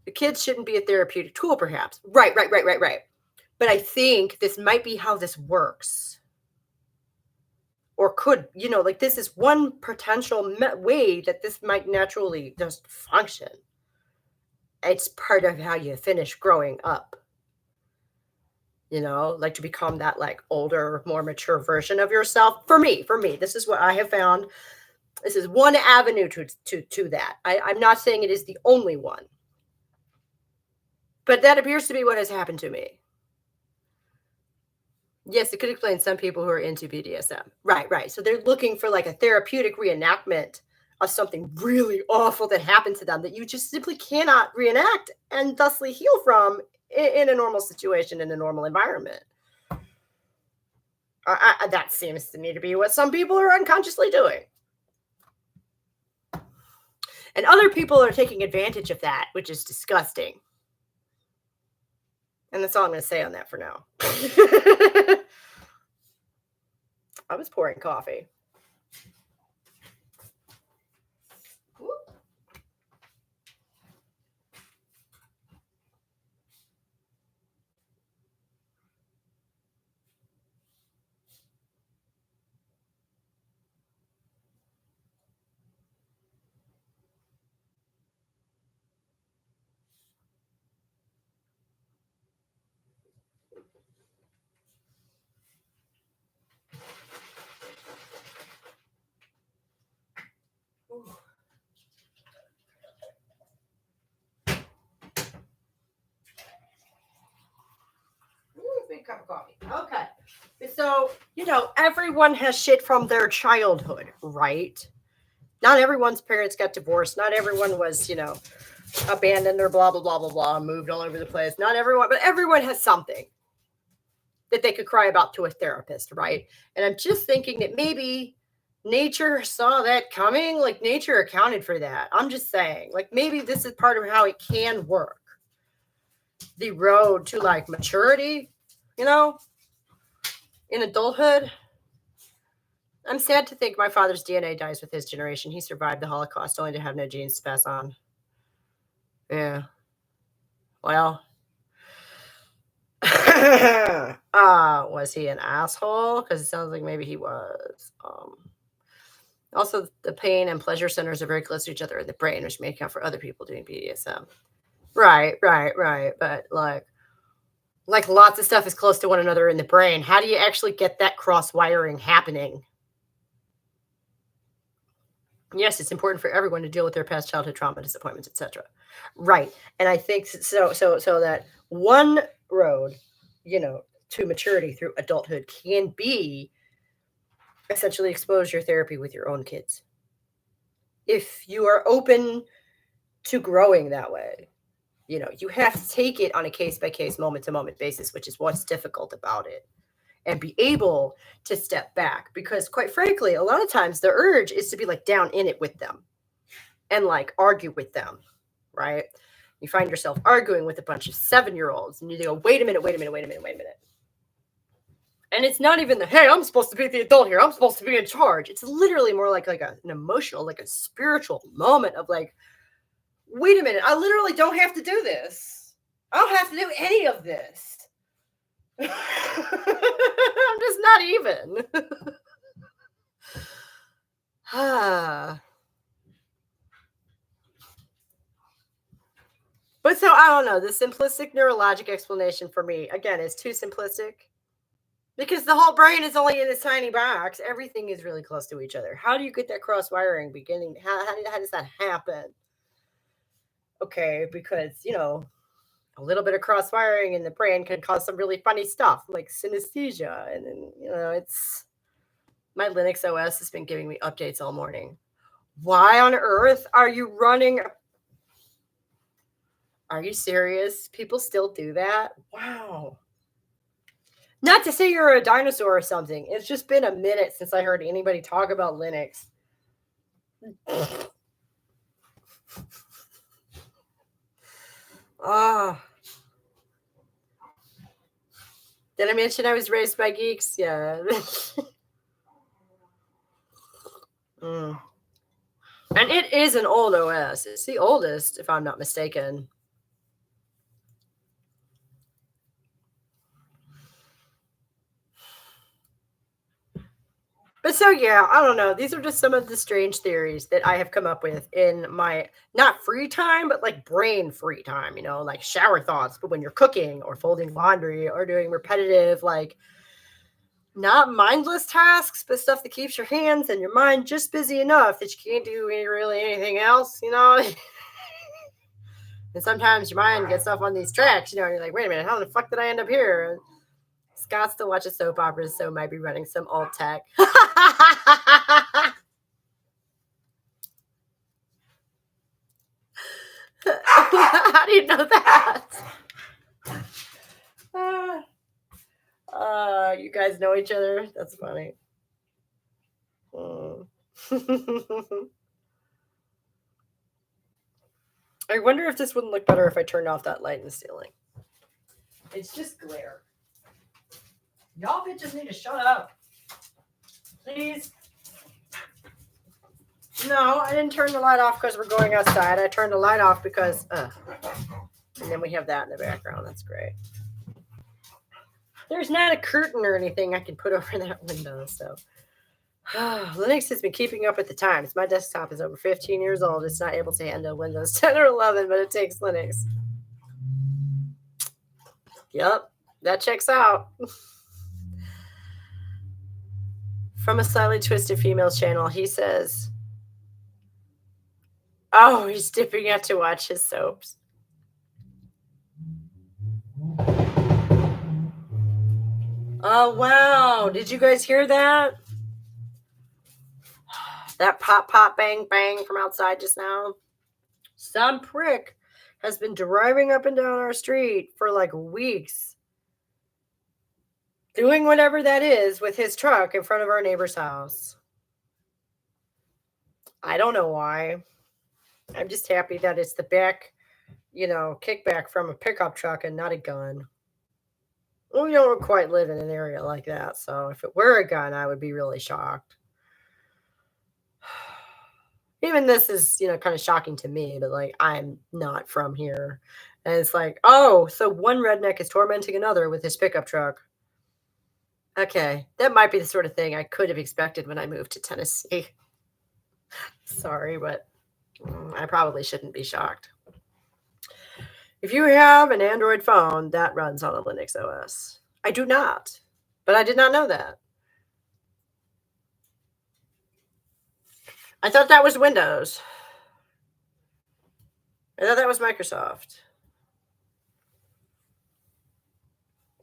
The kids shouldn't be a therapeutic tool, perhaps. Right. But I think this might be how this works. Or could, like this is one potential way that this might naturally just function. It's part of how you finish growing up. Like to become that like older, more mature version of yourself. For me, this is what I have found. This is one avenue to that. I'm not saying it is the only one. But that appears to be what has happened to me. Yes, it could explain some people who are into BDSM. Right. So they're looking for like a therapeutic reenactment of something really awful that happened to them that you just simply cannot reenact and thusly heal from in a normal situation, in a normal environment. That seems to me to be what some people are unconsciously doing. And other people are taking advantage of that, which is disgusting. And that's all I'm going to say on that for now. I was pouring coffee. Big cup of coffee. Okay. So, everyone has shit from their childhood, right? Not everyone's parents got divorced. Not everyone was, abandoned or blah, blah, blah, blah, blah, moved all over the place. Not everyone, but everyone has something that they could cry about to a therapist, right? And I'm just thinking that maybe nature saw that coming. Like nature accounted for that. I'm just saying, like maybe this is part of how it can work. The road to like maturity, in adulthood. I'm sad to think my father's DNA dies with his generation. He survived the Holocaust only to have no genes to pass on. Yeah. Well, was he an asshole? Because it sounds like maybe he was. Also, the pain and pleasure centers are very close to each other in the brain, which may account for other people doing BDSM. Right. But like lots of stuff is close to one another in the brain. How do you actually get that cross wiring happening? Yes, it's important for everyone to deal with their past childhood trauma, disappointments, etc. Right. And I think so that one road, to maturity through adulthood can be essentially exposure therapy with your own kids. If you are open to growing that way, you have to take it on a case-by-case, moment-to-moment basis, which is what's difficult about it. And be able to step back, because quite frankly, a lot of times the urge is to be like down in it with them and like argue with them, right? You find yourself arguing with a bunch of 7-year-olds and you go, wait a minute. And it's not even the, hey, I'm supposed to be the adult here, I'm supposed to be in charge. It's literally more like an emotional, like a spiritual moment of like, wait a minute, I literally don't have to do this. I don't have to do any of this. I'm just not even. But so I don't know, the simplistic neurologic explanation for me, again, is too simplistic. Because the whole brain is only in this tiny box. Everything is really close to each other. How do you get that cross wiring beginning? How does that happen? Okay, because, a little bit of cross wiring in the brain can cause some really funny stuff like synesthesia. And then, it's my Linux OS has been giving me updates all morning. Why on earth are you running? Are you serious? People still do that? Wow. Not to say you're a dinosaur or something. It's just been a minute since I heard anybody talk about Linux. Did I mention I was raised by geeks? Yeah. And it is an old OS. It's the oldest, if I'm not mistaken. But so, yeah, I don't know. These are just some of the strange theories that I have come up with in my, not free time, but like brain free time, like shower thoughts. But when you're cooking or folding laundry or doing repetitive, like not mindless tasks, but stuff that keeps your hands and your mind just busy enough that you can't do really anything else, And sometimes your mind gets off on these tracks, and you're like, wait a minute, how the fuck did I end up here? Scott still watches soap operas, so might be running some alt tech. How do you know that? You guys know each other? That's funny. I wonder if this wouldn't look better if I turned off that light in the ceiling. It's just glare. Y'all bitches need to shut up. Please. No, I didn't turn the light off because we're going outside. I turned the light off because, and then we have that in the background. That's great. There's not a curtain or anything I can put over that window, so. Linux has been keeping up with the times. My desktop is over 15 years old. It's not able to handle Windows 10 or 11, but it takes Linux. Yep, that checks out. From a slightly twisted female's channel, he says, oh, he's dipping out to watch his soaps. Oh, wow. Did you guys hear that? That pop, pop, bang, bang from outside just now. Some prick has been driving up and down our street for like weeks, doing whatever that is with his truck in front of our neighbor's house. I don't know why. I'm just happy that it's the back, kickback from a pickup truck and not a gun. We don't quite live in an area like that, so if it were a gun, I would be really shocked. Even this is, kind of shocking to me, but like, I'm not from here. And it's like, oh, so one redneck is tormenting another with his pickup truck. Okay, that might be the sort of thing I could have expected when I moved to Tennessee. Sorry, but I probably shouldn't be shocked. If you have an Android phone, that runs on a Linux OS. I do not, but I did not know that. I thought that was Windows. I thought that was Microsoft.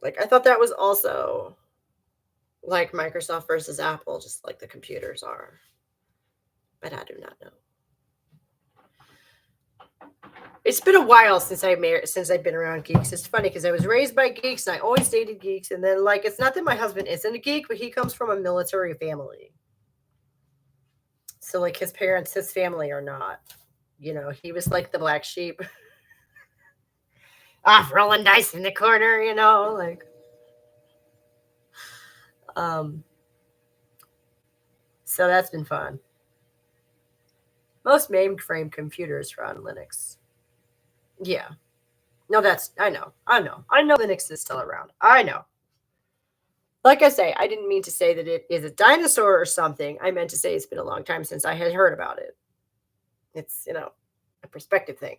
Like, I thought that was also like Microsoft versus Apple, just like the computers are. But I do not know. It's been a while since I've been around geeks. It's funny because I was raised by geeks and I always dated geeks. And then, like, it's not that my husband isn't a geek, but he comes from a military family. So, like, his parents, his family are not. He was like the black sheep. Off rolling dice in the corner, like. So that's been fun. Most mainframe computers run Linux. Yeah. No, I know Linux is still around. I know. Like I say, I didn't mean to say that it is a dinosaur or something. I meant to say it's been a long time since I had heard about it. It's, a perspective thing.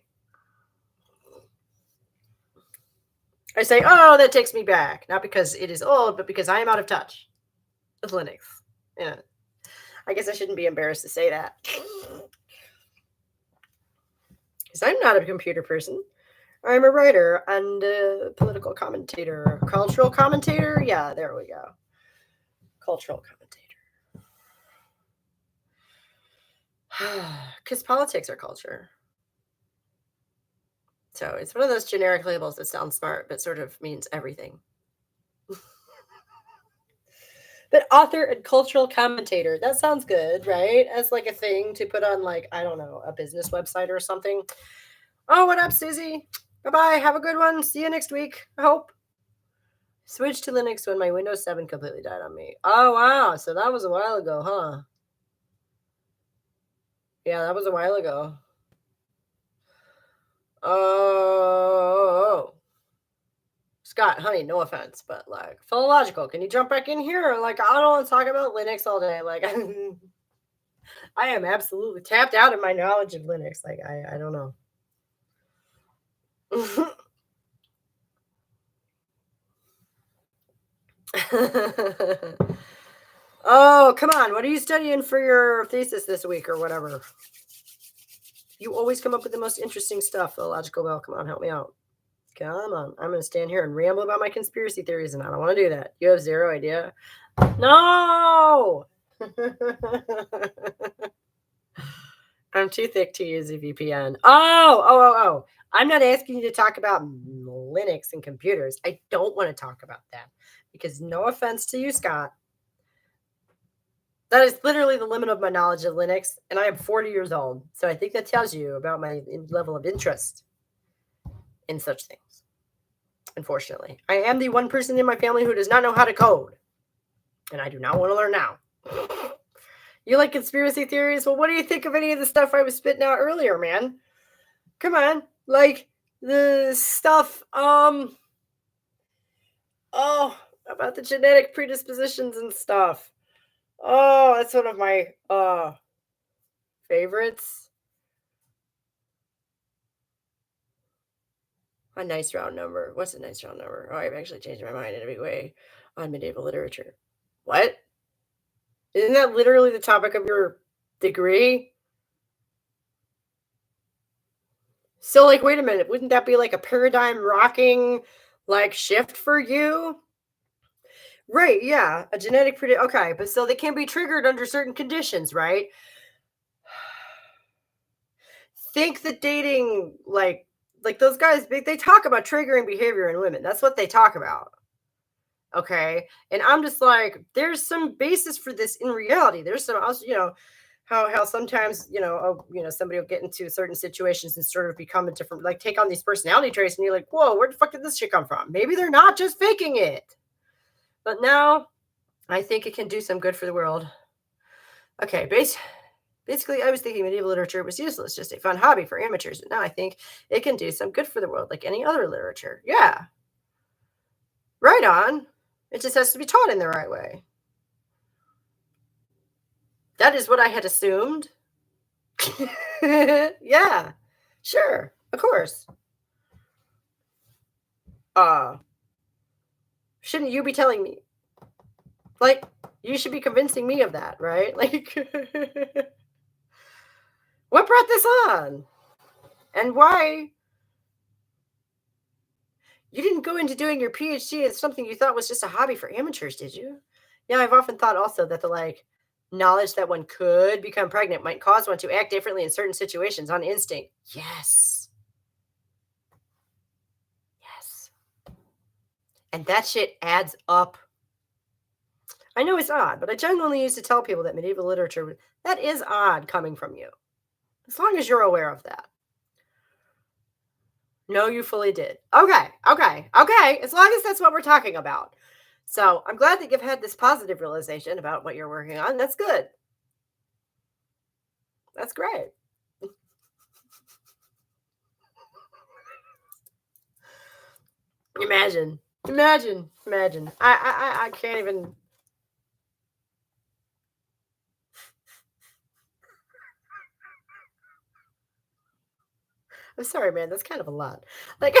I say, oh, that takes me back. Not because it is old, but because I am out of touch with Linux. Yeah. I guess I shouldn't be embarrassed to say that. Because I'm not a computer person. I'm a writer and a political commentator, cultural commentator. Yeah, there we go. Cultural commentator. Because politics are culture. So it's one of those generic labels that sounds smart, but sort of means everything. But author and cultural commentator, that sounds good, right? As like a thing to put on, like, I don't know, a business website or something. Oh, what up, Susie? Bye-bye. Have a good one. See you next week, I hope. Switched to Linux when my Windows 7 completely died on me. Oh, wow. So that was a while ago, huh? Yeah, that was a while ago. Oh. Scott, honey, no offense, but like philological, can you jump back in here? Like, I don't want to talk about Linux all day. Like, I am absolutely tapped out of my knowledge of Linux. Like, I don't know. Oh, come on. What are you studying for your thesis this week or whatever? You always come up with the most interesting stuff, philological. Well, come on, help me out. Come on. I'm going to stand here and ramble about my conspiracy theories, and I don't want to do that. You have zero idea. No! I'm too thick to use a VPN. Oh. I'm not asking you to talk about Linux and computers. I don't want to talk about that because, no offense to you, Scott, that is literally the limit of my knowledge of Linux, and I am 40 years old. So I think that tells you about my level of interest in such things. Unfortunately, I am the one person in my family who does not know how to code, and I do not want to learn now. You like conspiracy theories? Well, what do you think of any of the stuff I was spitting out earlier, man? Come on, like the stuff, about the genetic predispositions and stuff. Oh, that's one of my favorites. A nice round number. What's a nice round number? Oh, I've actually changed my mind in a big way on medieval literature. What? Isn't that literally the topic of your degree? So, like, wait a minute. Wouldn't that be like a paradigm rocking, like, shift for you? Right, yeah. A genetic okay, but so they can be triggered under certain conditions, right? Think that dating, like those guys, they talk about triggering behavior in women. That's what they talk about. Okay. And I'm just like, there's some basis for this in reality. There's some also, how sometimes, somebody will get into certain situations and sort of become a different, like, take on these personality traits, and you're like, whoa, where the fuck did this shit come from? Maybe they're not just faking it. But now I think it can do some good for the world. Okay, basically, I was thinking medieval literature was useless, just a fun hobby for amateurs. But now I think it can do some good for the world, like any other literature. Yeah. Right on. It just has to be taught in the right way. That is what I had assumed. Yeah. Sure. Of course. Shouldn't you be telling me? Like, you should be convincing me of that, right? Like, what brought this on? And why? You didn't go into doing your PhD as something you thought was just a hobby for amateurs, did you? Yeah, I've often thought also that the knowledge that one could become pregnant might cause one to act differently in certain situations on instinct. Yes. And that shit adds up. I know it's odd, but I genuinely used to tell people that medieval literature, that is odd coming from you. As long as you're aware of that. No, you fully did. Okay. As long as that's what we're talking about. So I'm glad that you've had this positive realization about what you're working on. That's good. That's great. Imagine. I can't even. I'm sorry, man. That's kind of a lot. Like,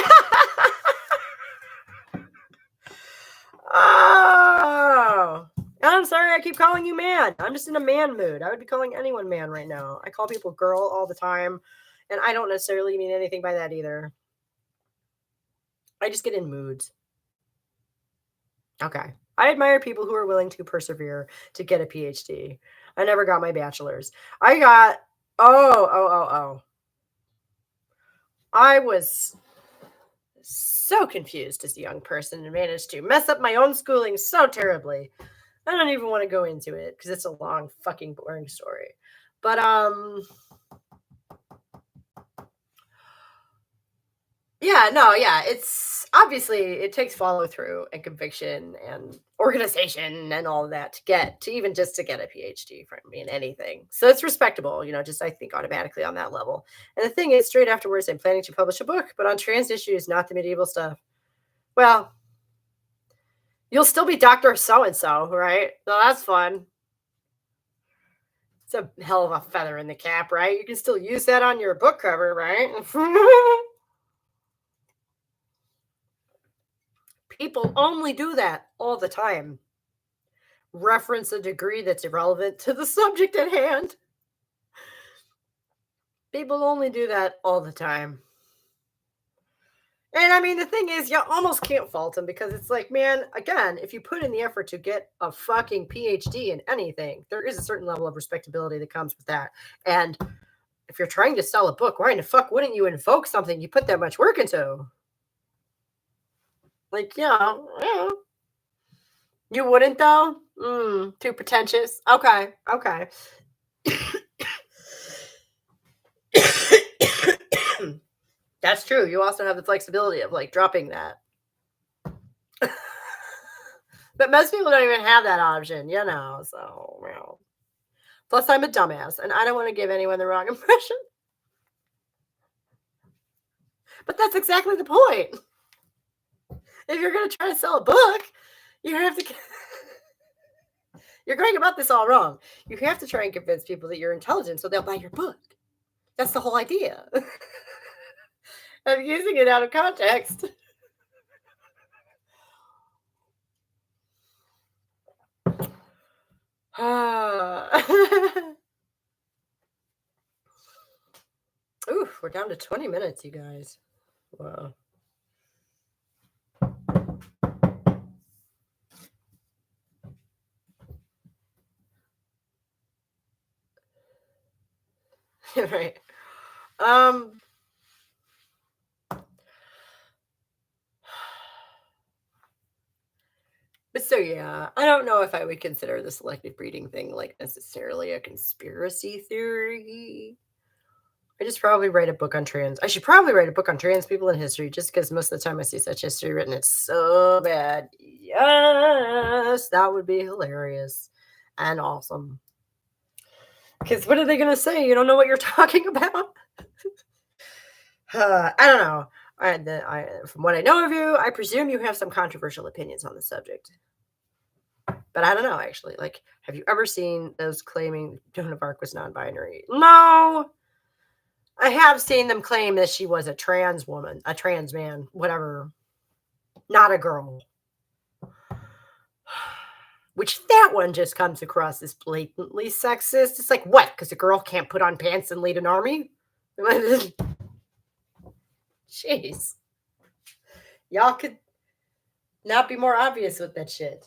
oh, I'm sorry. I keep calling you man. I'm just in a man mood. I would be calling anyone man right now. I call people girl all the time, and I don't necessarily mean anything by that either. I just get in moods. Okay. I admire people who are willing to persevere to get a PhD. I never got my bachelor's. I got, oh. I was so confused as a young person and managed to mess up my own schooling so terribly. I don't even want to go into it because it's a long, fucking boring story. But, yeah, it's obviously it takes follow through and conviction and organization and all of that to get to even just to get a PhD from me in anything. So it's respectable, just I think automatically on that level. And the thing is, straight afterwards, I'm planning to publish a book, but on trans issues, not the medieval stuff. Well, you'll still be Dr. So and so, right? So that's fun. It's a hell of a feather in the cap, right? You can still use that on your book cover, right? People only do that all the time. Reference a degree that's irrelevant to the subject at hand. People only do that all the time. And I mean, the thing is, you almost can't fault them because it's like, man, again, if you put in the effort to get a fucking PhD in anything, there is a certain level of respectability that comes with that. And if you're trying to sell a book, why in the fuck wouldn't you invoke something you put that much work into? Like, yeah. You wouldn't though? Too pretentious. Okay. That's true. You also have the flexibility of like dropping that. But most people don't even have that option, so. Plus, I'm a dumbass, and I don't want to give anyone the wrong impression. But that's exactly the point. If you're going to try to sell a book, you have to. You're going about this all wrong. You have to try and convince people that you're intelligent so they'll buy your book. That's the whole idea. I'm using it out of context. Ooh, we're down to 20 minutes, you guys. Wow. Right. But so yeah, I don't know if I would consider the selective breeding thing like necessarily a conspiracy theory. I just probably write a book on trans. I should probably write a book on trans people in history just because most of the time I see such history written, it's so bad. Yes, that would be hilarious and awesome. Because what are they going to say? You don't know what you're talking about? I don't know. From what I know of you, I presume you have some controversial opinions on the subject. But I don't know, actually. Like, have you ever seen those claiming Joan of Arc was non-binary? No. I have seen them claim that she was a trans woman, a trans man, whatever. Not a girl. Which that one just comes across as blatantly sexist. It's like, what? Because a girl can't put on pants and lead an army? Jeez. Y'all could not be more obvious with that shit.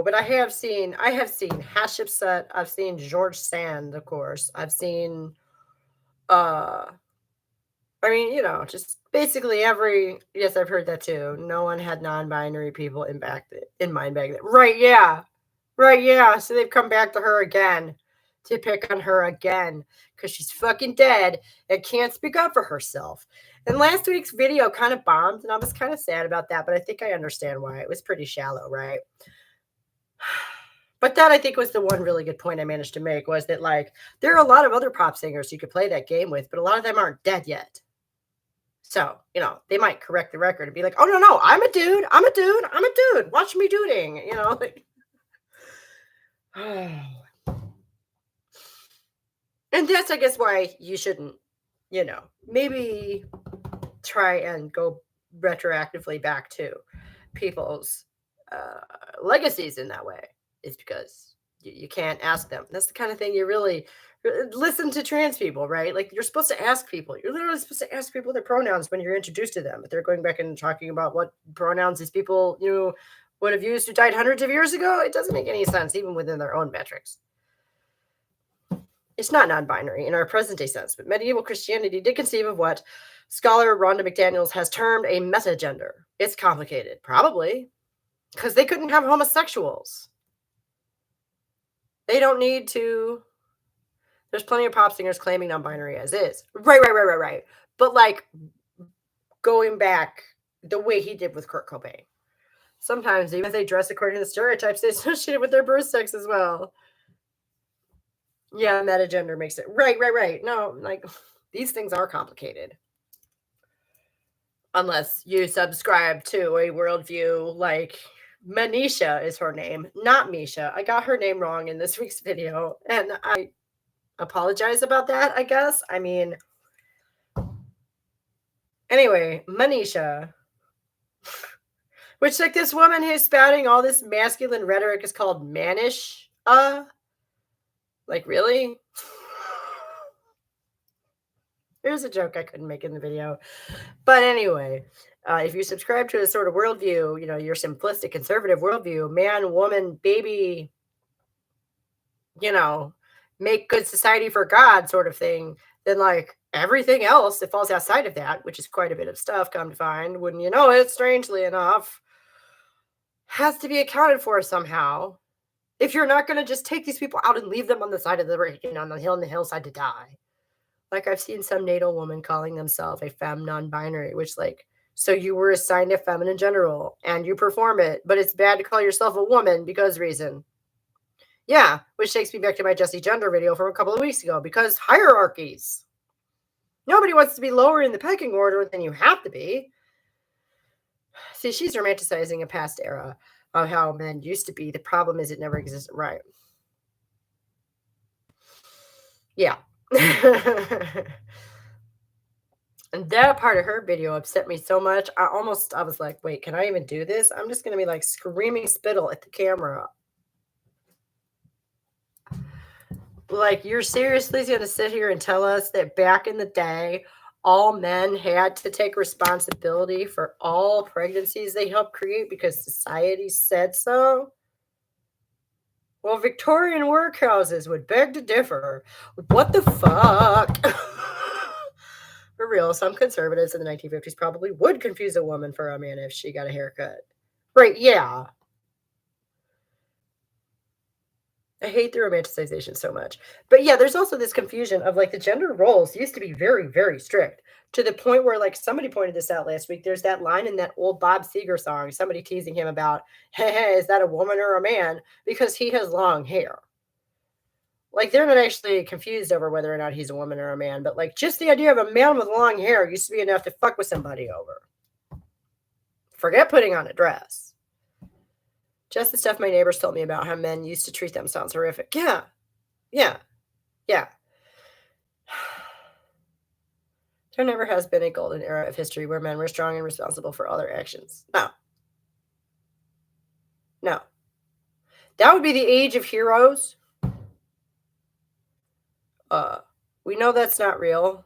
but I have seen Hatshepsut, I've seen George Sand, of course. I've seen uh I mean, just basically yes, I've heard that too. No one had non-binary people in mind back then. Right, yeah. Right, yeah. So they've come back to her again to pick on her again because she's fucking dead and can't speak up for herself. And last week's video kind of bombed, and I was kind of sad about that, but I think I understand why. It was pretty shallow, right? But that I think was the one really good point I managed to make was that like there are a lot of other pop singers you could play that game with, but a lot of them aren't dead yet. So, they might correct the record and be like, "Oh no, I'm a dude. I'm a dude. I'm a dude. Watch me duding," like And that's, I guess, why you shouldn't, maybe try and go retroactively back to people's legacies in that way. Is because you can't ask them. That's the kind of thing you really listen to trans people, right? Like you're supposed to ask people. You're literally supposed to ask people their pronouns when you're introduced to them. If they're going back and talking about what pronouns these people, would have used who died hundreds of years ago, it doesn't make any sense, even within their own metrics. It's not non-binary in our present-day sense, but medieval Christianity did conceive of what scholar Rhonda McDaniels has termed a metagender. It's complicated, probably, because they couldn't have homosexuals. They don't need to. There's plenty of pop singers claiming non-binary as is. Right. But like going back the way he did with Kurt Cobain. Sometimes even if they dress according to the stereotypes, they associate it with their birth sex as well. Yeah, metagender makes it right. No, like these things are complicated. Unless you subscribe to a worldview like Manisha is her name, not Misha. I got her name wrong in this week's video, and I apologize about that, I guess. I mean, anyway, Manisha, which like this woman who's spouting all this masculine rhetoric is called mannish. Like really? Here's a joke I couldn't make in the video. But anyway, if you subscribe to a sort of worldview, your simplistic conservative worldview, man, woman, baby, make good society for God sort of thing, then like everything else that falls outside of that, which is quite a bit of stuff, come to find, wouldn't you know it, strangely enough, has to be accounted for somehow. If you're not going to just take these people out and leave them on the side of on the hillside to die. Like I've seen some NATO woman calling themselves a femme non-binary, which like, so you were assigned a feminine gender role and you perform it, but it's bad to call yourself a woman because reason. Yeah, which takes me back to my Jesse Gender video from a couple of weeks ago, because hierarchies. Nobody wants to be lower in the pecking order than you have to be. See, she's romanticizing a past era of how men used to be. The problem is it never existed. Right. Yeah. And that part of her video upset me so much. I was like, wait, can I even do this? I'm just going to be like screaming spittle at the camera. Like, you're seriously going to sit here and tell us that back in the day, all men had to take responsibility for all pregnancies they helped create because society said so? Well, Victorian workhouses would beg to differ. What the fuck? For real, some conservatives in the 1950s probably would confuse a woman for a man if she got a haircut. Right, yeah. I hate the romanticization so much. But yeah, there's also this confusion of like the gender roles used to be very, very strict to the point where like somebody pointed this out last week. There's that line in that old Bob Seger song, somebody teasing him about, hey, is that a woman or a man? Because he has long hair. Like they're not actually confused over whether or not he's a woman or a man, but like just the idea of a man with long hair used to be enough to fuck with somebody over. Forget putting on a dress. Just the stuff my neighbors told me about how men used to treat them sounds horrific. Yeah. There never has been a golden era of history where men were strong and responsible for all their actions. No. That would be the age of heroes. We know that's not real.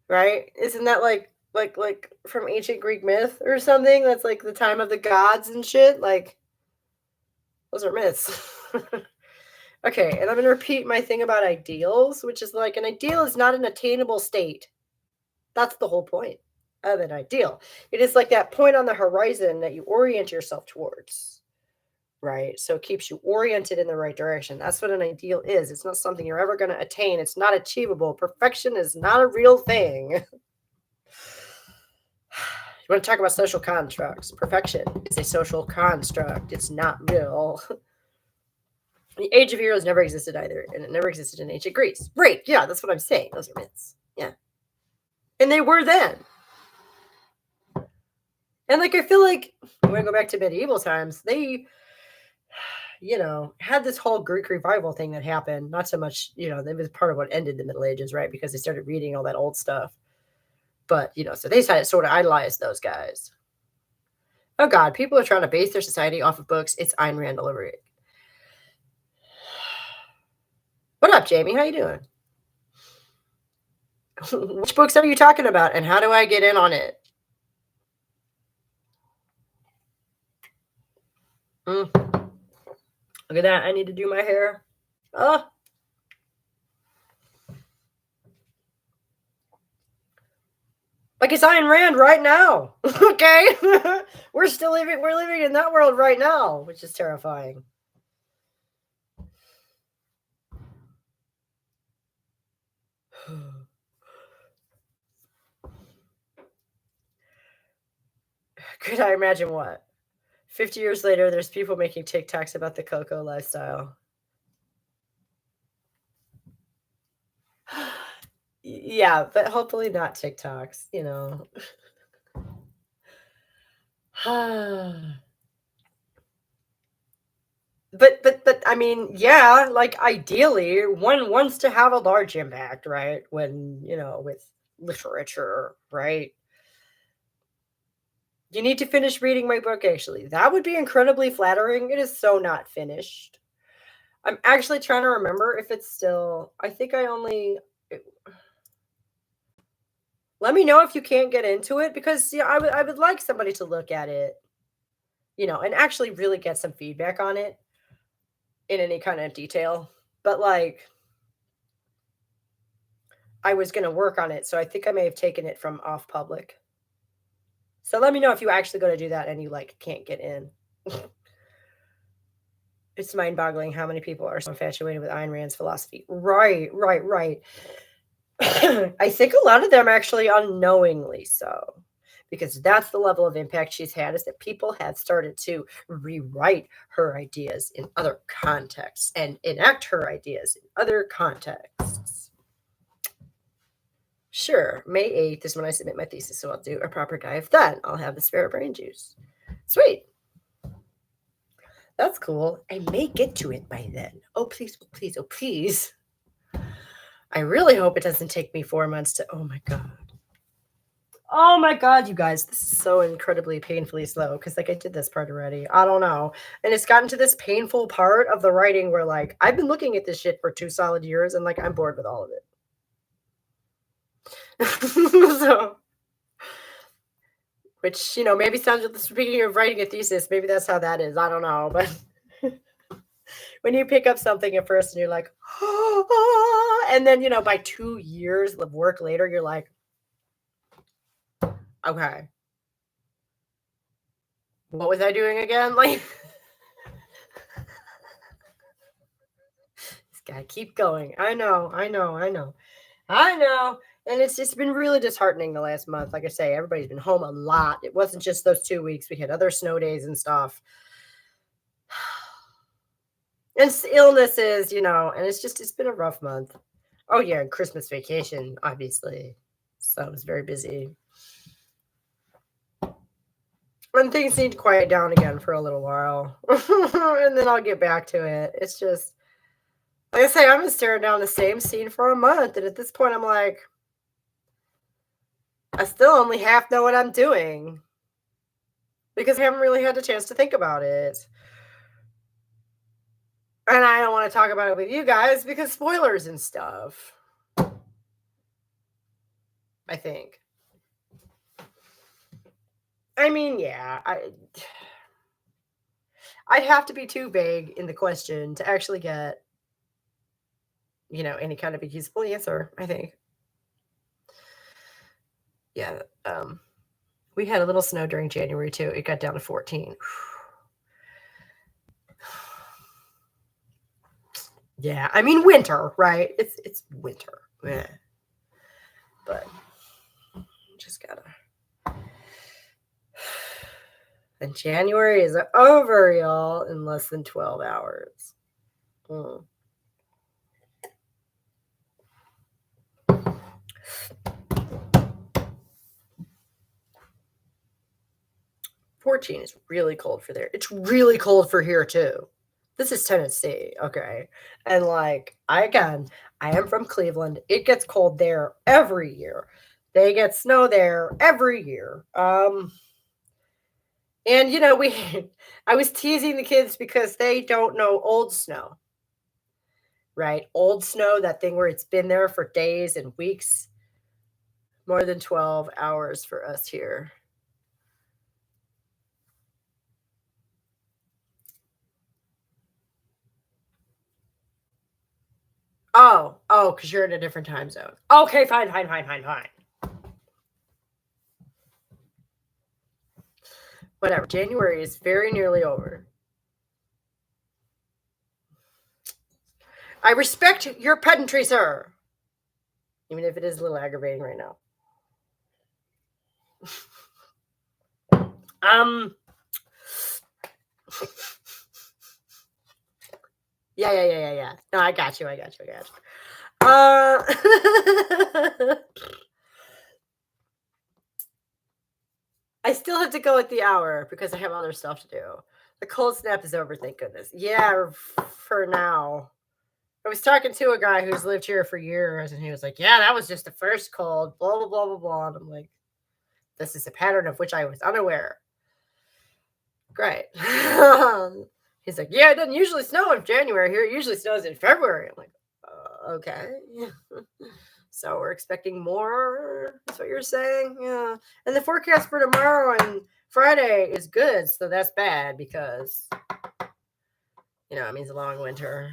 Right? Isn't that like Like from ancient Greek myth or something. That's like the time of the gods and shit. Like those are myths. Okay, and I'm gonna repeat my thing about ideals, which is like an ideal is not an attainable state. That's the whole point of an ideal. It is like that point on the horizon that you orient yourself towards, right? So it keeps you oriented in the right direction. That's what an ideal is. It's not something you're ever going to attain. It's not achievable. Perfection is not a real thing. You want to talk about social constructs? Perfection is a social construct. It's not real. The Age of Heroes never existed either, and it never existed in ancient Greece. Right? Yeah, that's what I'm saying. Those are myths. Yeah, and they were then. And like I feel like when I go back to medieval times, they, had this whole Greek revival thing that happened. Not so much, it was part of what ended the Middle Ages, right? Because they started reading all that old stuff. But so they started sort of idolize those guys. Oh God, people are trying to base their society off of books. It's Ayn Rand delivery. What up, Jamie? How you doing? Which books are you talking about, and how do I get in on it? Look at that. I need to do my hair. Oh. Like it's Ayn Rand right now. Okay. We're living in that world right now, which is terrifying. Could I imagine what? 50 years later, there's people making TikToks about the cocoa lifestyle. Yeah, but hopefully not TikToks, But I mean, yeah, like ideally, one wants to have a large impact, right? When, with literature, right? You need to finish reading my book, actually. That would be incredibly flattering. It is so not finished. I'm actually trying to remember if it's still. I think I only. Let me know if you can't get into it because I would like somebody to look at it, and actually really get some feedback on it in any kind of detail. But like, I was going to work on it, so I think I may have taken it from off public. So let me know if you actually go to do that and you like can't get in. It's mind-boggling how many people are so infatuated with Ayn Rand's philosophy. Right. I think a lot of them actually unknowingly so, because that's the level of impact she's had, is that people have started to rewrite her ideas in other contexts and enact her ideas in other contexts. Sure, May 8th is when I submit my thesis, so I'll do a proper dive then. I'll have the spare brain juice. Sweet. That's cool. I may get to it by then. Oh, please, oh, please, oh, please. I really hope it doesn't take me 4 months to. Oh my God. Oh my God, you guys, this is so incredibly painfully slow because like I did this part already. I don't know. And it's gotten to this painful part of the writing where like I've been looking at this shit for 2 solid years and like I'm bored with all of it. So, which, maybe sounds, speaking of writing a thesis, maybe that's how that is. I don't know. But when you pick up something at first and you're like, and then, by 2 years of work later, you're like, okay, what was I doing again? Like, just gotta keep going. I know. And it's just been really disheartening the last month. Like I say, everybody's been home a lot. It wasn't just those 2 weeks. We had other snow days and stuff. And illnesses, and it's been a rough month. Oh yeah, and Christmas vacation, obviously. So I was very busy. And things need to quiet down again for a little while. And then I'll get back to it. It's just, like I say, I've been staring down the same scene for a month. And at this point, I'm like, I still only half know what I'm doing. Because I haven't really had the chance to think about it. And I don't want to talk about it with you guys because spoilers and stuff. I think. I mean, yeah, I'd have to be too vague in the question to actually get, any kind of a useful answer, I think. Yeah, we had a little snow during January too. It got down to 14. Yeah, I mean winter, right? It's winter. Yeah. But just gotta. And January is over, y'all, in less than 12 hours. 14 is really cold for there. It's really cold for here too. This is Tennessee, okay? And I am from Cleveland. It gets cold there every year. They get snow there every year. And we I was teasing the kids because they don't know old snow. Right? Old snow, that thing where it's been there for days and weeks. More than 12 hours for us here. Oh, because you're in a different time zone. Okay, fine. Whatever. January is very nearly over. I respect your pedantry, sir. Even if it is a little aggravating right now. Yeah. No, I got you. I still have to go at the hour because I have other stuff to do. The cold snap is over, thank goodness. Yeah, for now. I was talking to a guy who's lived here for years, and he was like, "Yeah, that was just the first cold." Blah blah blah blah blah. And I'm like, "This is a pattern of which I was unaware." Great. He's like, "Yeah, it doesn't usually snow in January here. It usually snows in February." I'm like, "Okay." So we're expecting more. That's what you're saying, yeah. And the forecast for tomorrow and Friday is good, so that's bad because it means a longer winter,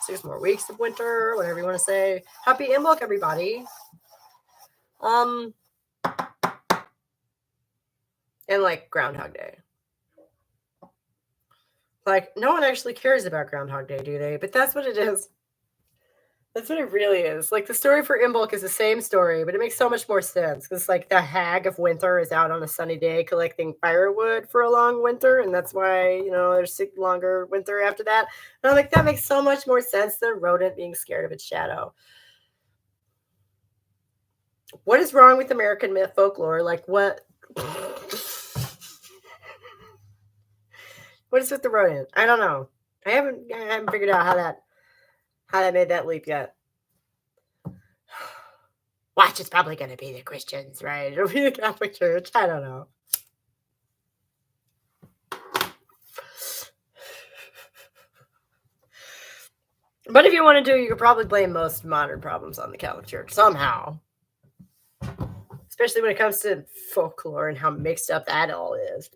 6 more weeks of winter, whatever you want to say. Happy Imbolc, everybody. And Groundhog Day. No one actually cares about Groundhog Day, do they? But that's what it is. That's what it really is. The story for Imbolc is the same story, but it makes so much more sense because, the hag of winter is out on a sunny day collecting firewood for a long winter, and that's why there's a longer winter after that. And I'm like, that makes so much more sense than a rodent being scared of its shadow. What is wrong with American myth folklore? What? What is with the rodent? I don't know. I haven't figured out how that made that leap yet. Watch, it's probably going to be the Christians, right? It'll be the Catholic Church. I don't know. But if you want to do, you could probably blame most modern problems on the Catholic Church somehow. Especially when it comes to folklore and how mixed up that all is.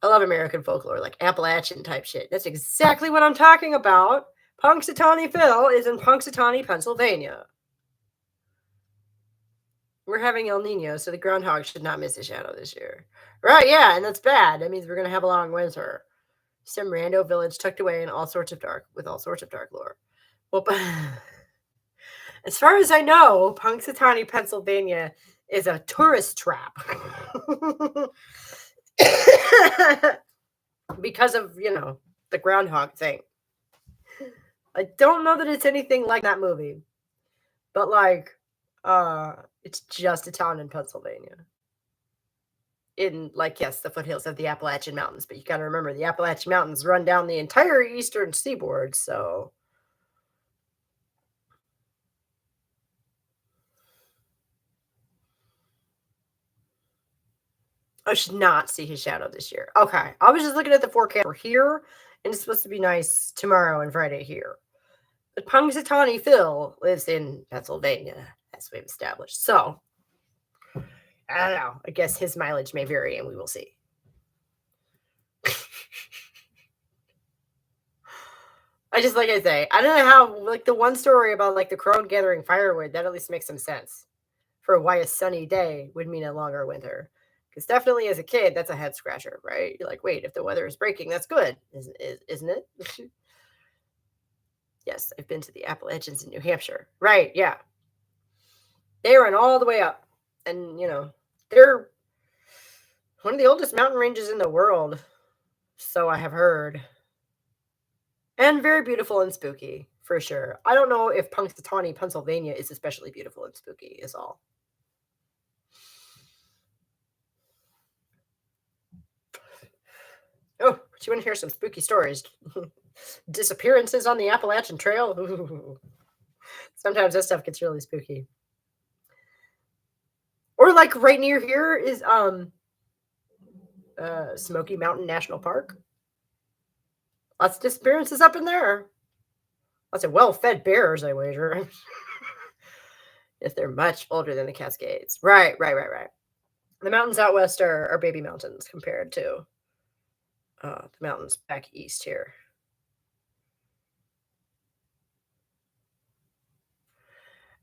I love American folklore, Appalachian type shit. That's exactly what I'm talking about. Punxsutawney Phil is in Punxsutawney, Pennsylvania. We're having El Nino, so the groundhog should not miss a shadow this year. Right, yeah, and that's bad. That means we're going to have a long winter. Some rando village tucked away in all sorts of dark lore. Well, as far as I know, Punxsutawney, Pennsylvania is a tourist trap. Because of, the groundhog thing. I don't know that it's anything like that movie. But it's just a town in Pennsylvania. In yes, the foothills of the Appalachian Mountains, but you got to remember the Appalachian Mountains run down the entire eastern seaboard, so I should not see his shadow this year. Okay, I was just looking at the forecast for here, and it's supposed to be nice tomorrow and Friday here. But Punxsutawney Phil lives in Pennsylvania, as we've established. So I don't know. I guess his mileage may vary, and we will see. Like I say, I don't know how, like, the one story about, like, the crone gathering firewood, that at least makes some sense for why a sunny day would mean a longer winter. Because definitely as a kid, that's a head scratcher, right? You're like, wait, if the weather is breaking, that's good, isn't it? Yes, I've been to the Appalachians in New Hampshire. Right, yeah. They run all the way up. And, they're one of the oldest mountain ranges in the world. So I have heard. And very beautiful and spooky, for sure. I don't know if Punxsutawney, Pennsylvania is especially beautiful and spooky, is all. Oh, but you want to hear some spooky stories? Disappearances on the Appalachian Trail? Ooh. Sometimes that stuff gets really spooky. Or like right near here is Smoky Mountain National Park. Lots of disappearances up in there. Lots of well-fed bears, I wager. If they're much older than the Cascades. Right. The mountains out west are baby mountains compared to the mountains back east here.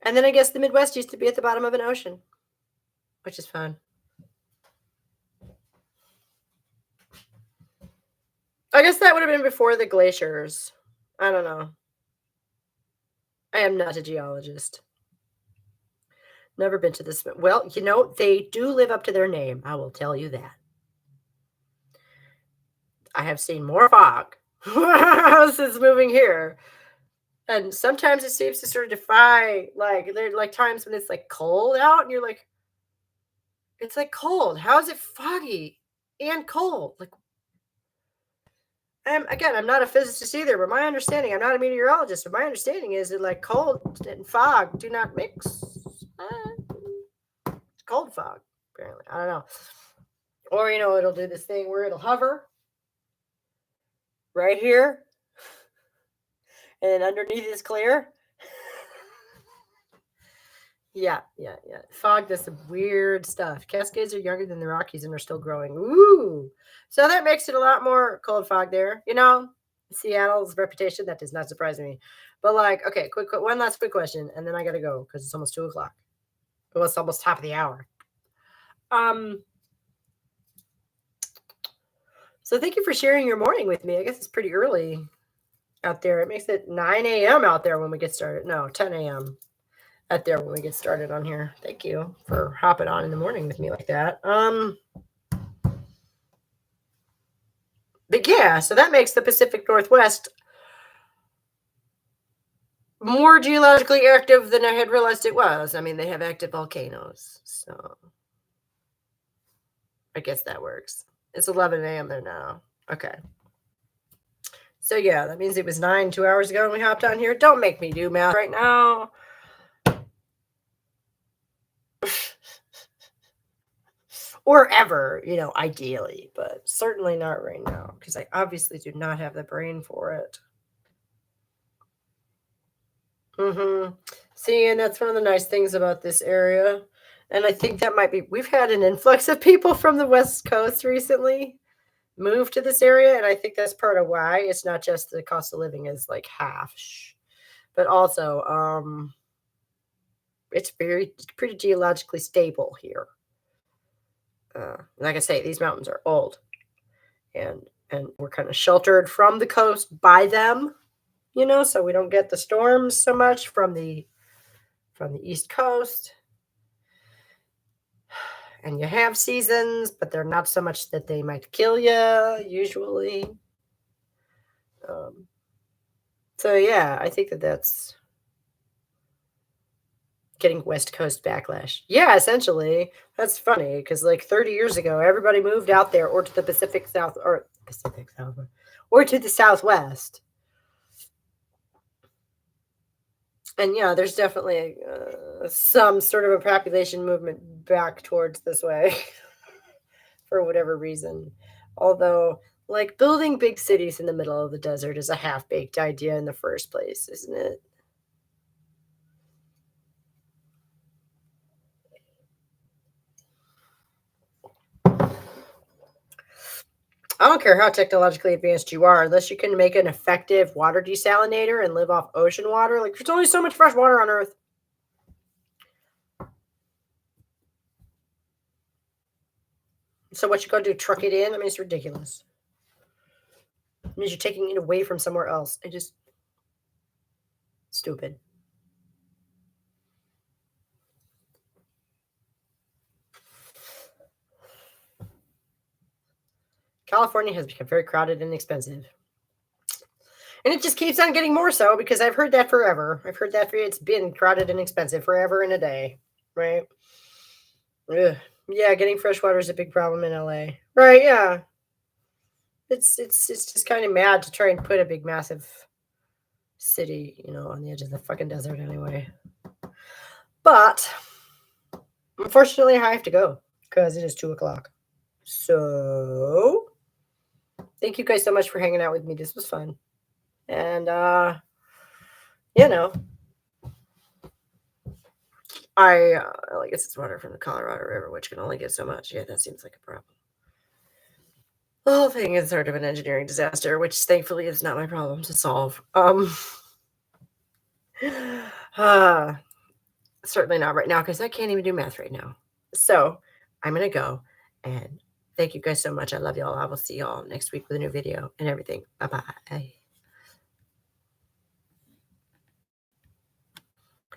And then I guess the Midwest used to be at the bottom of an ocean, which is fun. I guess that would have been before the glaciers. I don't know. I am not a geologist. Never been to this. Well, they do live up to their name. I will tell you that. I have seen more fog since moving here. And sometimes it seems to sort of defy, like, there are like times when it's like cold out and you're like, it's like cold. How is it foggy and cold? Like, again, I'm not a physicist either, but my understanding, I'm not a meteorologist, but my understanding is that like cold and fog do not mix. It's cold fog, apparently. I don't know. Or, it'll do this thing where it'll hover right here, and then underneath is clear. Yeah. Fog does some weird stuff. Cascades are younger than the Rockies and are still growing. Ooh. So that makes it a lot more cold fog there. Seattle's reputation, that does not surprise me. But like, okay, one last quick question, and then I gotta go because it's almost 2:00. Well, it's almost top of the hour. So thank you for sharing your morning with me. I guess it's pretty early out there. It makes it 9 a.m. out there when we get started. No, 10 a.m. out there when we get started on here. Thank you for hopping on in the morning with me like that. But yeah, so that makes the Pacific Northwest more geologically active than I had realized it was. I mean, they have active volcanoes, so I guess that works. It's 11 a.m. there now. Okay. So yeah, that means it was 2 hours ago when we hopped on here. Don't make me do math right now. Or ever, ideally, but certainly not right now because I obviously do not have the brain for it. See, and that's one of the nice things about this area. And I think that we've had an influx of people from the West Coast recently move to this area. And I think that's part of why it's not just the cost of living is like half, but also it's pretty geologically stable here. Like I say, these mountains are old and we're kind of sheltered from the coast by them, so we don't get the storms so much from the East Coast. And you have seasons, but they're not so much that they might kill you usually. So yeah, I think that's getting West Coast backlash. Yeah, essentially. That's funny because like 30 years ago, everybody moved out there or to the Pacific South or to the Southwest. And yeah, there's definitely some sort of a population movement back towards this way for whatever reason. Although, like, building big cities in the middle of the desert is a half-baked idea in the first place, isn't it? I don't care how technologically advanced you are, unless you can make an effective water desalinator and live off ocean water. Like, there's only so much fresh water on Earth. So what you gonna do? Truck it in? I mean, it's ridiculous. It means you're taking it away from somewhere else. It just stupid. California has become very crowded and expensive. And it just keeps on getting more so because I've heard that forever. I've heard that it's been crowded and expensive forever and a day, right? Ugh. Yeah, getting fresh water is a big problem in LA. Right, yeah. It's just kind of mad to try and put a big massive city, on the edge of the fucking desert anyway. But unfortunately I have to go because it is 2:00. So thank you guys so much for hanging out with me. This was fun. And I guess it's water from the Colorado River, which can only get so much. Yeah, that seems like a problem. The whole thing is sort of an engineering disaster, which thankfully is not my problem to solve. Certainly not right now because I can't even do math right now. So I'm gonna go, and thank you guys so much. I love y'all. I will see y'all next week with a new video and everything. Bye bye.